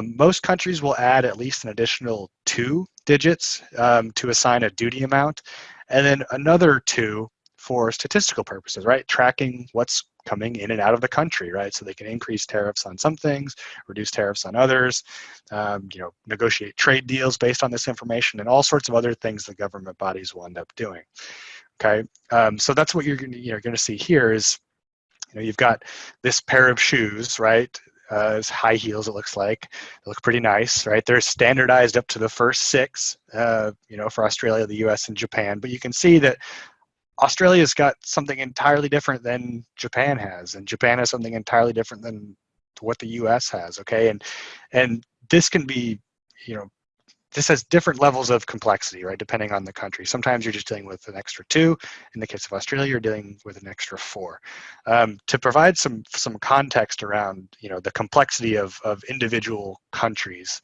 most countries will add at least an additional 2 digits to assign a duty amount, and then another 2 for statistical purposes, right? Tracking what's coming in and out of the country, right? So they can increase tariffs on some things, reduce tariffs on others, negotiate trade deals based on this information, and all sorts of other things the government bodies will end up doing. Okay, so that's what you're going to see here is, you've got this pair of shoes, right? It's high heels, it looks like. They look pretty nice, right? They're standardized up to the first 6, for Australia, the US, and Japan. But you can see that Australia's got something entirely different than Japan has, and Japan has something entirely different than what the US has, okay? And this can be, this has different levels of complexity, right, depending on the country. Sometimes you're just dealing with an extra 2. In the case of Australia, you're dealing with an extra 4. To provide some context around, the complexity of individual countries,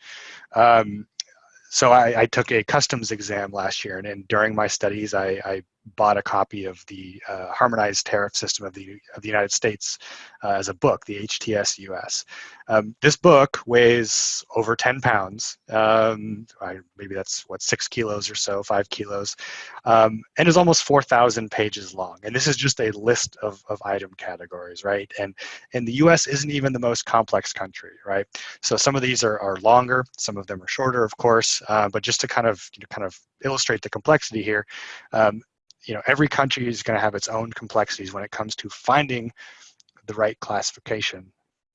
so I took a customs exam last year, and during my studies, I bought a copy of the harmonized tariff system of the United States as a book, the HTS US. This book weighs over 10 pounds. Maybe that's 6 kilos or so, 5 kilos, and is almost 4,000 pages long. And this is just a list of item categories, right? And the US isn't even the most complex country, right? So some of these are longer, some of them are shorter, of course, but just to kind of illustrate the complexity here, every country is going to have its own complexities when it comes to finding the right classification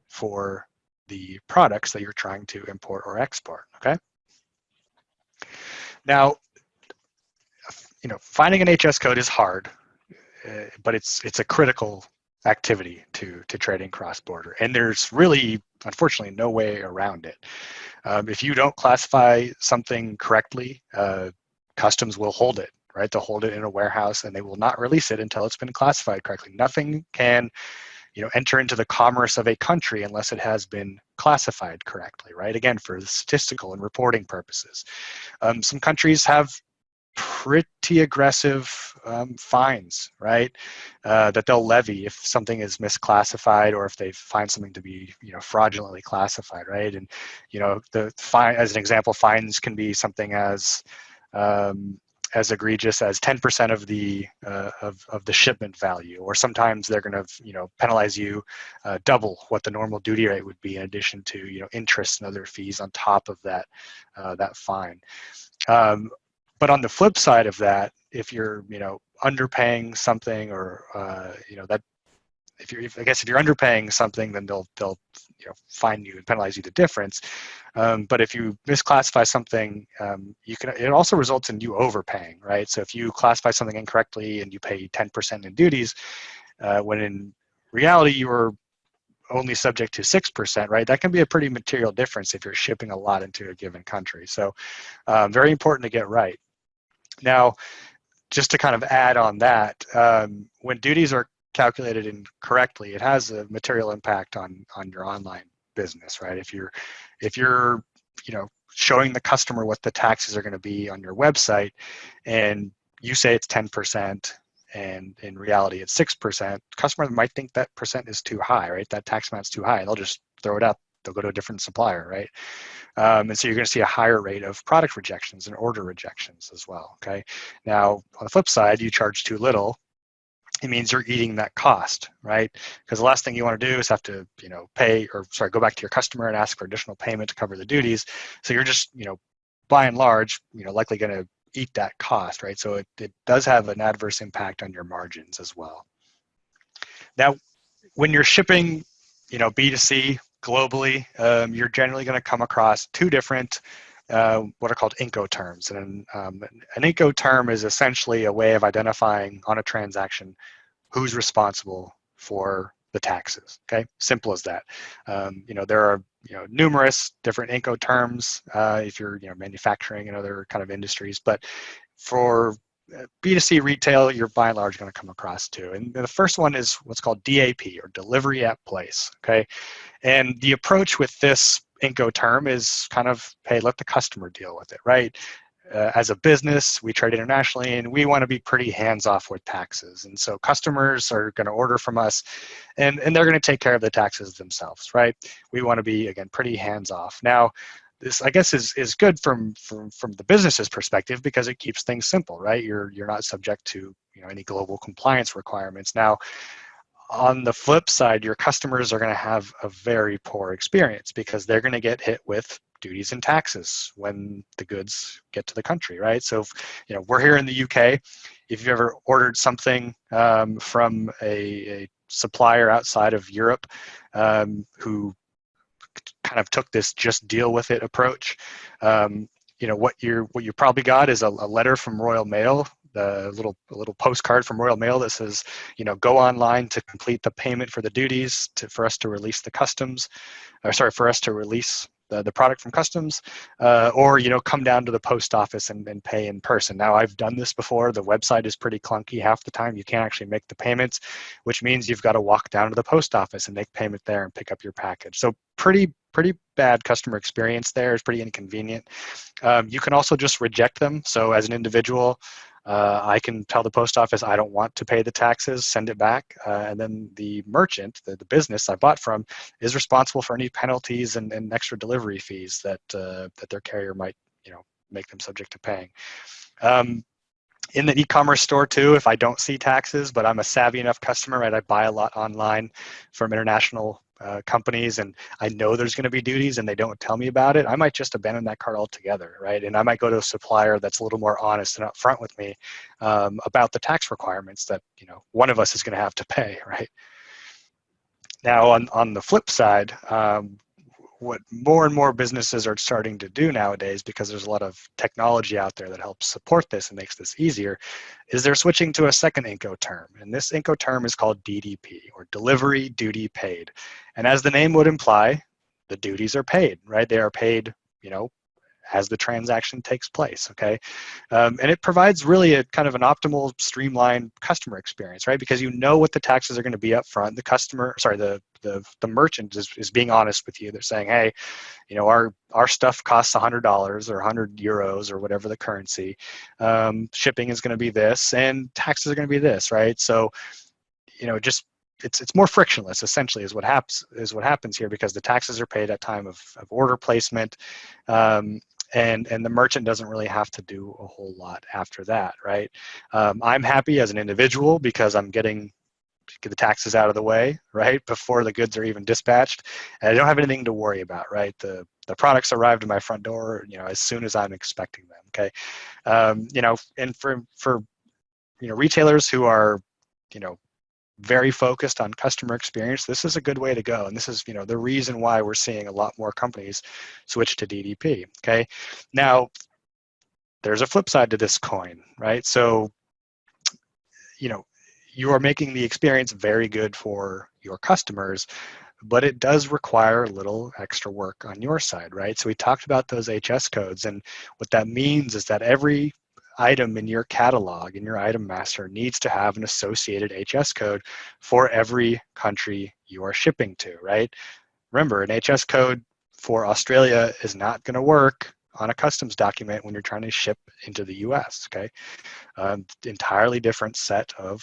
for the products that you're trying to import or export, okay? Now, finding an HS code is hard, but it's a critical activity to trading cross-border, and there's really, unfortunately, no way around it. If you don't classify something correctly, customs will hold it, right? They'll hold it in a warehouse, and they will not release it until it's been classified correctly. Nothing can, enter into the commerce of a country unless it has been classified correctly, right? Again, for statistical and reporting purposes. Some countries have pretty aggressive fines, right? That they'll levy if something is misclassified or if they find something to be, fraudulently classified, right? And, the fine, as an example, fines can be something as egregious as 10% of the shipment value, or sometimes they're going to penalize you double what the normal duty rate would be, in addition to interest and other fees on top of that fine. But on the flip side of that, if you're underpaying something, or I guess if you're underpaying something, then they'll fine you and penalize you the difference. But if you misclassify something, it also results in you overpaying, right? So if you classify something incorrectly and you pay 10% in duties, when in reality you were only subject to 6%, right? That can be a pretty material difference if you're shipping a lot into a given country. So very important to get right. Now, just to kind of add on that, when duties are calculated incorrectly, it has a material impact on your online business, right? If you're showing the customer what the taxes are going to be on your website, and you say it's 10%, and in reality it's 6%, customer might think that percent is too high, right? That tax amount's too high, and they'll just throw it out. They'll go to a different supplier, right? And so you're going to see a higher rate of product rejections and order rejections as well, okay? Now, on the flip side, you charge too little, it means you're eating that cost, right? Because the last thing you want to do is have to, go back to your customer and ask for additional payment to cover the duties. So you're just, by and large, likely going to eat that cost, right? So it does have an adverse impact on your margins as well. Now, when you're shipping, B2C globally, you're generally going to come across two different what are called Incoterms. And an Incoterm is essentially a way of identifying on a transaction who's responsible for the taxes. Okay, simple as that. There are numerous different Incoterms if you're manufacturing and other kind of industries, but for B2C retail, you're by and large going to come across two. And the first one is what's called DAP, or delivery at place. Okay, and the approach with this Incoterm is kind of, hey, let the customer deal with it, right? As a business, we trade internationally, and we want to be pretty hands-off with taxes. And so customers are going to order from us, and they're going to take care of the taxes themselves, right? We want to be, again, pretty hands-off. Now, this, I guess, is good from the business's perspective because it keeps things simple, right? You're not subject to any global compliance requirements. Now, on the flip side, your customers are going to have a very poor experience because they're going to get hit with duties and taxes when the goods get to the country, right? So, if, we're here in the UK. If you've ever ordered something from a supplier outside of Europe who kind of took this just deal with it approach, what you probably got is a letter from Royal Mail, a little postcard from Royal Mail that says, go online to complete the payment for the duties for us to release the customs, for us to release the product from customs, or come down to the post office and pay in person. Now, I've done this before. The website is pretty clunky half the time. You can't actually make the payments, which means you've got to walk down to the post office and make payment there and pick up your package. So pretty bad customer experience there. It's pretty inconvenient. You can also just reject them. So as an individual, I can tell the post office I don't want to pay the taxes, send it back, and then the merchant, the business I bought from, is responsible for any penalties and extra delivery fees that their carrier might make them subject to paying. In the e-commerce store too, if I don't see taxes, but I'm a savvy enough customer, right? I buy a lot online from international companies, and I know there's going to be duties and they don't tell me about it, I might just abandon that cart altogether, right? And I might go to a supplier that's a little more honest and upfront with me about the tax requirements that one of us is going to have to pay, right? Now, on the flip side, what more and more businesses are starting to do nowadays, because there's a lot of technology out there that helps support this and makes this easier, is they're switching to a second Incoterm. And this Incoterm is called DDP, or Delivery Duty Paid. And as the name would imply, the duties are paid, right? They are paid, as the transaction takes place, okay? And it provides really a kind of an optimal, streamlined customer experience, right? Because what the taxes are going to be up front. The merchant is being honest with you. They're saying, hey, our stuff costs $100 or 100 euros or whatever the currency. Shipping is going to be this, and taxes are going to be this, right? So, it's more frictionless, essentially, is what happens here, because the taxes are paid at time of order placement. And the merchant doesn't really have to do a whole lot after that, right? I'm happy as an individual because I'm getting the taxes out of the way, right, before the goods are even dispatched, and I don't have anything to worry about, right? The products arrived at my front door, as soon as I'm expecting them, okay? And for retailers who are, very focused on customer experience, this is a good way to go. And this is, the reason why we're seeing a lot more companies switch to DDP, okay? Now, there's a flip side to this coin, right? So, you are making the experience very good for your customers, but it does require a little extra work on your side, right? So we talked about those HS codes, and what that means is that every item in your catalog, in your item master, needs to have an associated HS code for every country you are shipping to, right? Remember, an HS code for Australia is not going to work on a customs document when you're trying to ship into the US, okay? Entirely different set of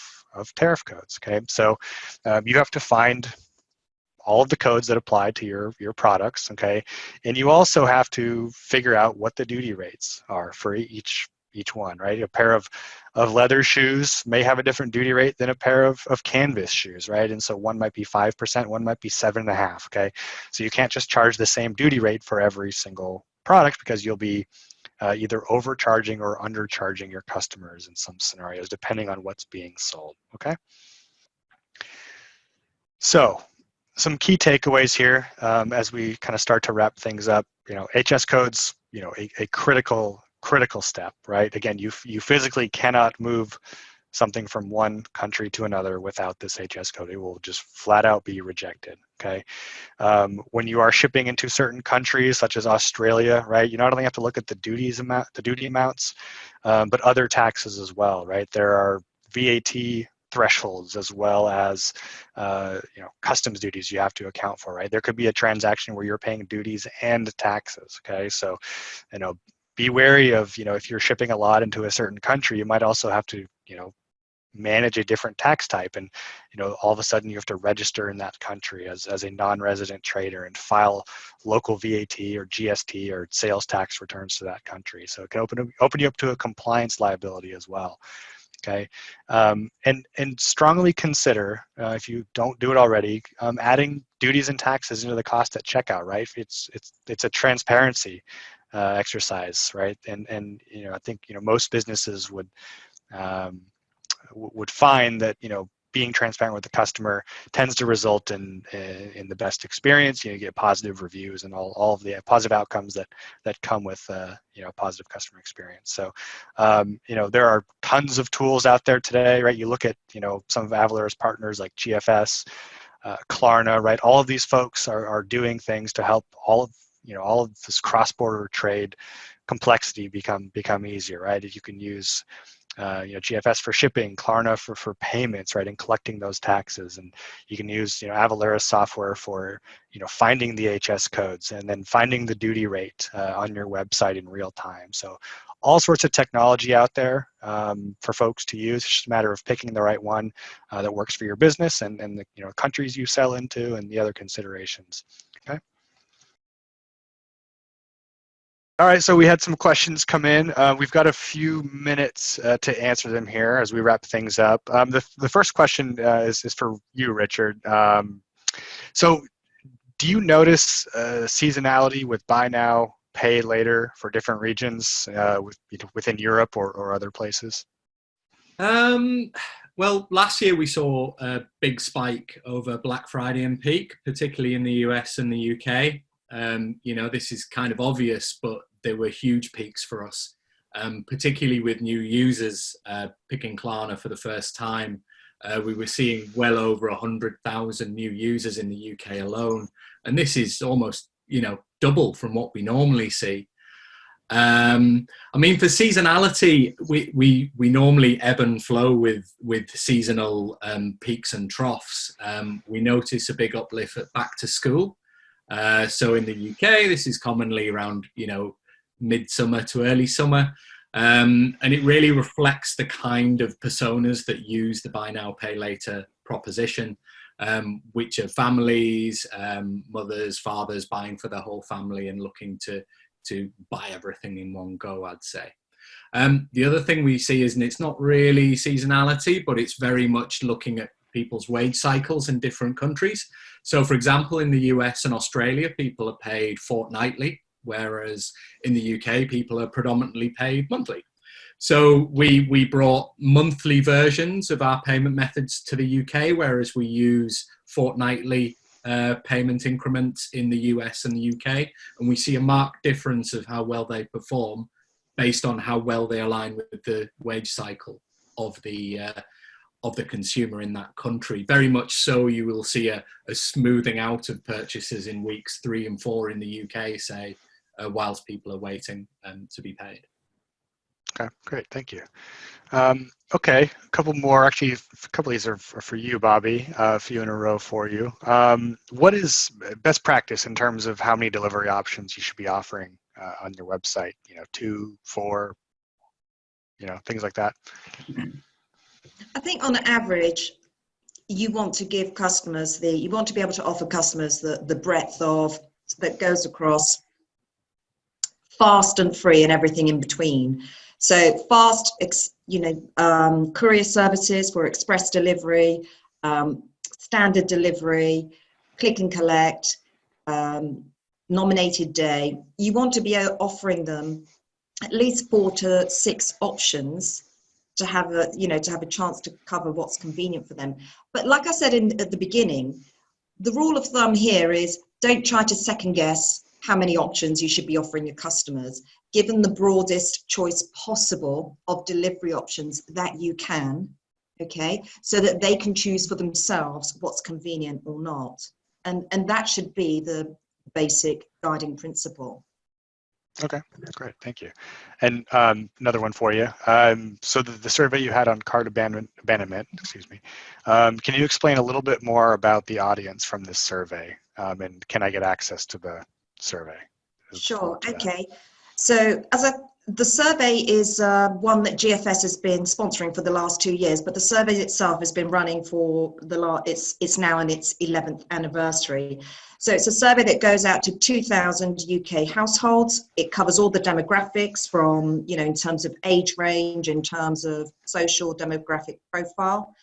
tariff codes, okay? So you have to find all of the codes that apply to your products, okay? And you also have to figure out what the duty rates are for each one, right? A pair of leather shoes may have a different duty rate than a pair of canvas shoes, right? And so one might be 5%, one might be 7.5%, okay? So you can't just charge the same duty rate for every single product, because you'll be either overcharging or undercharging your customers in some scenarios, depending on what's being sold, okay? So some key takeaways here as we kind of start to wrap things up. HS codes, a critical step, right? Again, you physically cannot move something from one country to another without this HS code. It will just flat out be rejected, okay? When you are shipping into certain countries, such as Australia, right, you not only have to look at the duty amounts, but other taxes as well, right? There are VAT thresholds, as well as customs duties you have to account for, right? There could be a transaction where you're paying duties and taxes, okay? So, be wary of, if you're shipping a lot into a certain country, you might also have to, manage a different tax type, and all of a sudden you have to register in that country as a non-resident trader and file local VAT or GST or sales tax returns to that country. So it can open you up to a compliance liability as well. Okay, and strongly consider, if you don't do it already, adding duties and taxes into the cost at checkout, right? It's a transparency exercise, right? And I think most businesses would find that being transparent with the customer tends to result in the best experience. You get positive reviews and all of the positive outcomes that come with positive customer experience. So there are tons of tools out there today, right? You look at some of Avalara's partners like GFS, Klarna, right? All of these folks are doing things to help all of this cross-border trade complexity become easier, right? You can use GFS for shipping, Klarna for payments, right, and collecting those taxes. And you can use Avalara software for finding the HS codes and then finding the duty rate on your website in real time. So all sorts of technology out there for folks to use. It's just a matter of picking the right one that works for your business and the countries you sell into and the other considerations. Okay. All right, so we had some questions come in. We've got a few minutes to answer them here as we wrap things up. The first question is for you, Richard. So do you notice seasonality with buy now, pay later for different regions within Europe or other places? Well, last year we saw a big spike over Black Friday and peak, particularly in the US and the UK. This is kind of obvious, but there were huge peaks for us, particularly with new users picking Klarna for the first time. We were seeing well over 100,000 new users in the UK alone. And this is almost, double from what we normally see. For seasonality, we normally ebb and flow with seasonal peaks and troughs. We notice a big uplift at back to school. So in the UK, this is commonly around, midsummer to early summer. And it really reflects the kind of personas that use the buy now, pay later proposition, which are families, mothers, fathers buying for their whole family and looking to buy everything in one go, I'd say. The other thing we see is, and it's not really seasonality, but it's very much looking at people's wage cycles in different countries. So for example, in the US and Australia, people are paid fortnightly, whereas in the UK, people are predominantly paid monthly. So we brought monthly versions of our payment methods to the UK, whereas we use fortnightly payment increments in the US and the UK, and we see a marked difference of how well they perform based on how well they align with the wage cycle of the consumer in that country. Very much so, you will see a smoothing out of purchases in weeks 3 and 4 in the UK, say, whilst people are waiting to be paid. Okay, great, thank you. Okay, a couple more. Actually, a couple of these are for you, Bobby. A few in a row for you. What is best practice in terms of how many delivery options you should be offering on your website? 2, 4, things like that. I think on average, you want to give customers you want to be able to offer customers the breadth of that goes across fast and free and everything in between. So fast, courier services for express delivery, standard delivery, click and collect, nominated day. You want to be offering them at least 4 to 6 options to have a chance to cover what's convenient for them. But like I said at the beginning, the rule of thumb here is don't try to second guess how many options you should be offering your customers. Given the broadest choice possible of delivery options that you can, okay, so that they can choose for themselves what's convenient or not. And that should be the basic guiding principle. Okay, great, thank you. And another one for you. So the survey you had on cart abandonment, excuse me, can you explain a little bit more about the audience from this survey? And can I get access to the survey? Sure, okay. So the survey is one that GFS has been sponsoring for the last 2 years, but the survey itself has been running for it's now in its 11th anniversary. So it's a survey that goes out to 2,000 UK households. It covers all the demographics from, in terms of age range, in terms of social demographic profile.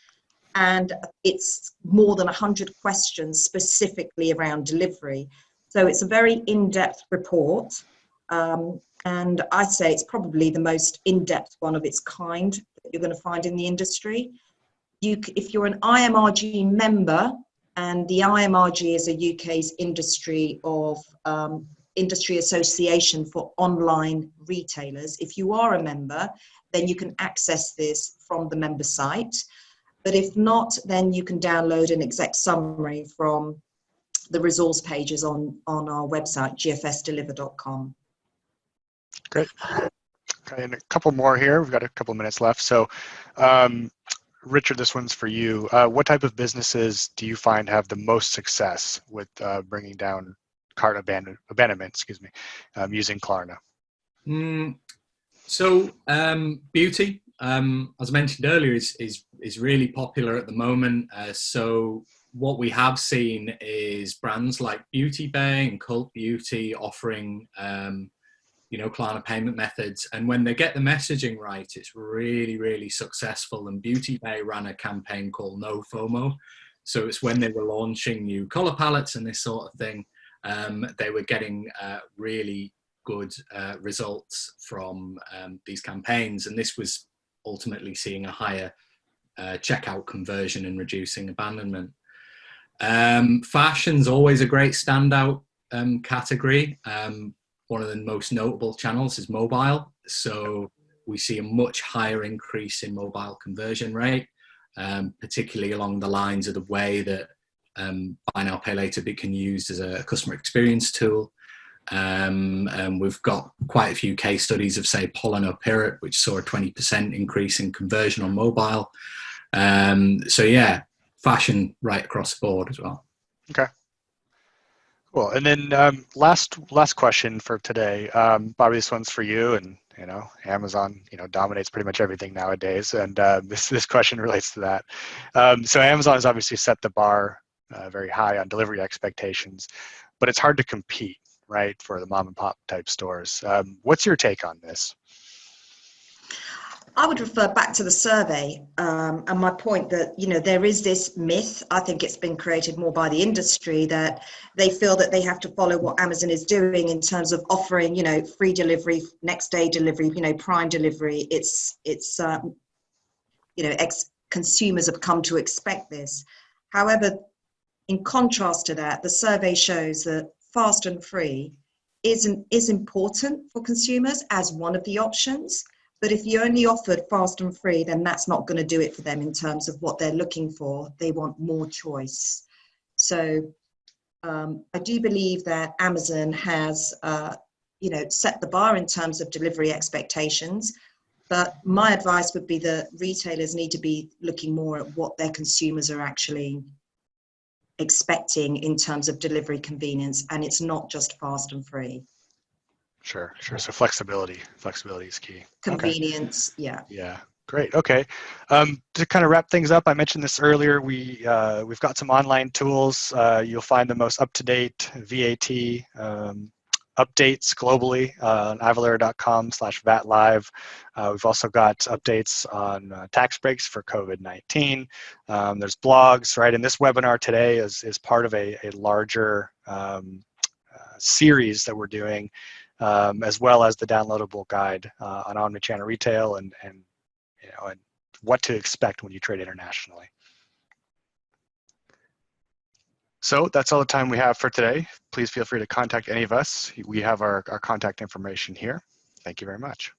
And it's more than 100 questions specifically around delivery. So it's a very in-depth report. And I'd say it's probably the most in-depth one of its kind that you're going to find in the industry. If you're an IMRG member, and the IMRG is a UK's industry association for online retailers. If you are a member, then you can access this from the member site. But if not, then you can download an exec summary from the resource pages on our website, gfsdeliver.com. Great. Okay, and a couple more here. We've got a couple minutes left. So, Richard, this one's for you. What type of businesses do you find have the most success with bringing down cart abandonment, using Klarna? So beauty, as I mentioned earlier, is really popular at the moment. So what we have seen is brands like Beauty Bay and Cult Beauty offering Klarna payment methods, and when they get the messaging right, it's really, really successful. And Beauty Bay ran a campaign called No FOMO. So it's when they were launching new color palettes and this sort of thing, they were getting really good results from these campaigns, and this was ultimately seeing a higher checkout conversion and reducing abandonment. Fashion's always a great standout category. One of the most notable channels is mobile. So we see a much higher increase in mobile conversion rate, particularly along the lines of the way that Buy Now, Pay Later can be used as a customer experience tool. And we've got quite a few case studies of, say, Polano Pirate, which saw a 20% increase in conversion on mobile. So yeah, fashion right across the board as well. Okay. Cool. And then last question for today, Bobby, this one's for you. And Amazon dominates pretty much everything nowadays, and this question relates to that. So Amazon has obviously set the bar very high on delivery expectations, but it's hard to compete, right, for the mom and pop type stores. What's your take on this? I would refer back to the survey, and my point that, you know, there is this myth, I think it's been created more by the industry, that they feel that they have to follow what Amazon is doing in terms of offering, you know, free delivery, next day delivery, you know, prime delivery. You know, consumers have come to expect this. However, in contrast to that, the survey shows that fast and free is important for consumers as one of the options. But if you only offered fast and free, then that's not going to do it for them in terms of what they're looking for. They want more choice. So I do believe that Amazon has, you know, set the bar in terms of delivery expectations. But my advice would be that retailers need to be looking more at what their consumers are actually expecting in terms of delivery convenience, and it's not just fast and free. Sure. So flexibility is key. Convenience, okay. Yeah. Great. Okay. To kind of wrap things up, I mentioned this earlier. We've got some online tools. You'll find the most up-to-date VAT updates globally on avalara.com/vatlive. We've also got updates on tax breaks for COVID-19. There's blogs, right? And this webinar today is part of a larger series that we're doing, as well as the downloadable guide on omnichannel retail and you know, and what to expect when you trade internationally. So that's all the time we have for today. Please feel free to contact any of us. We have our contact information here. Thank you very much.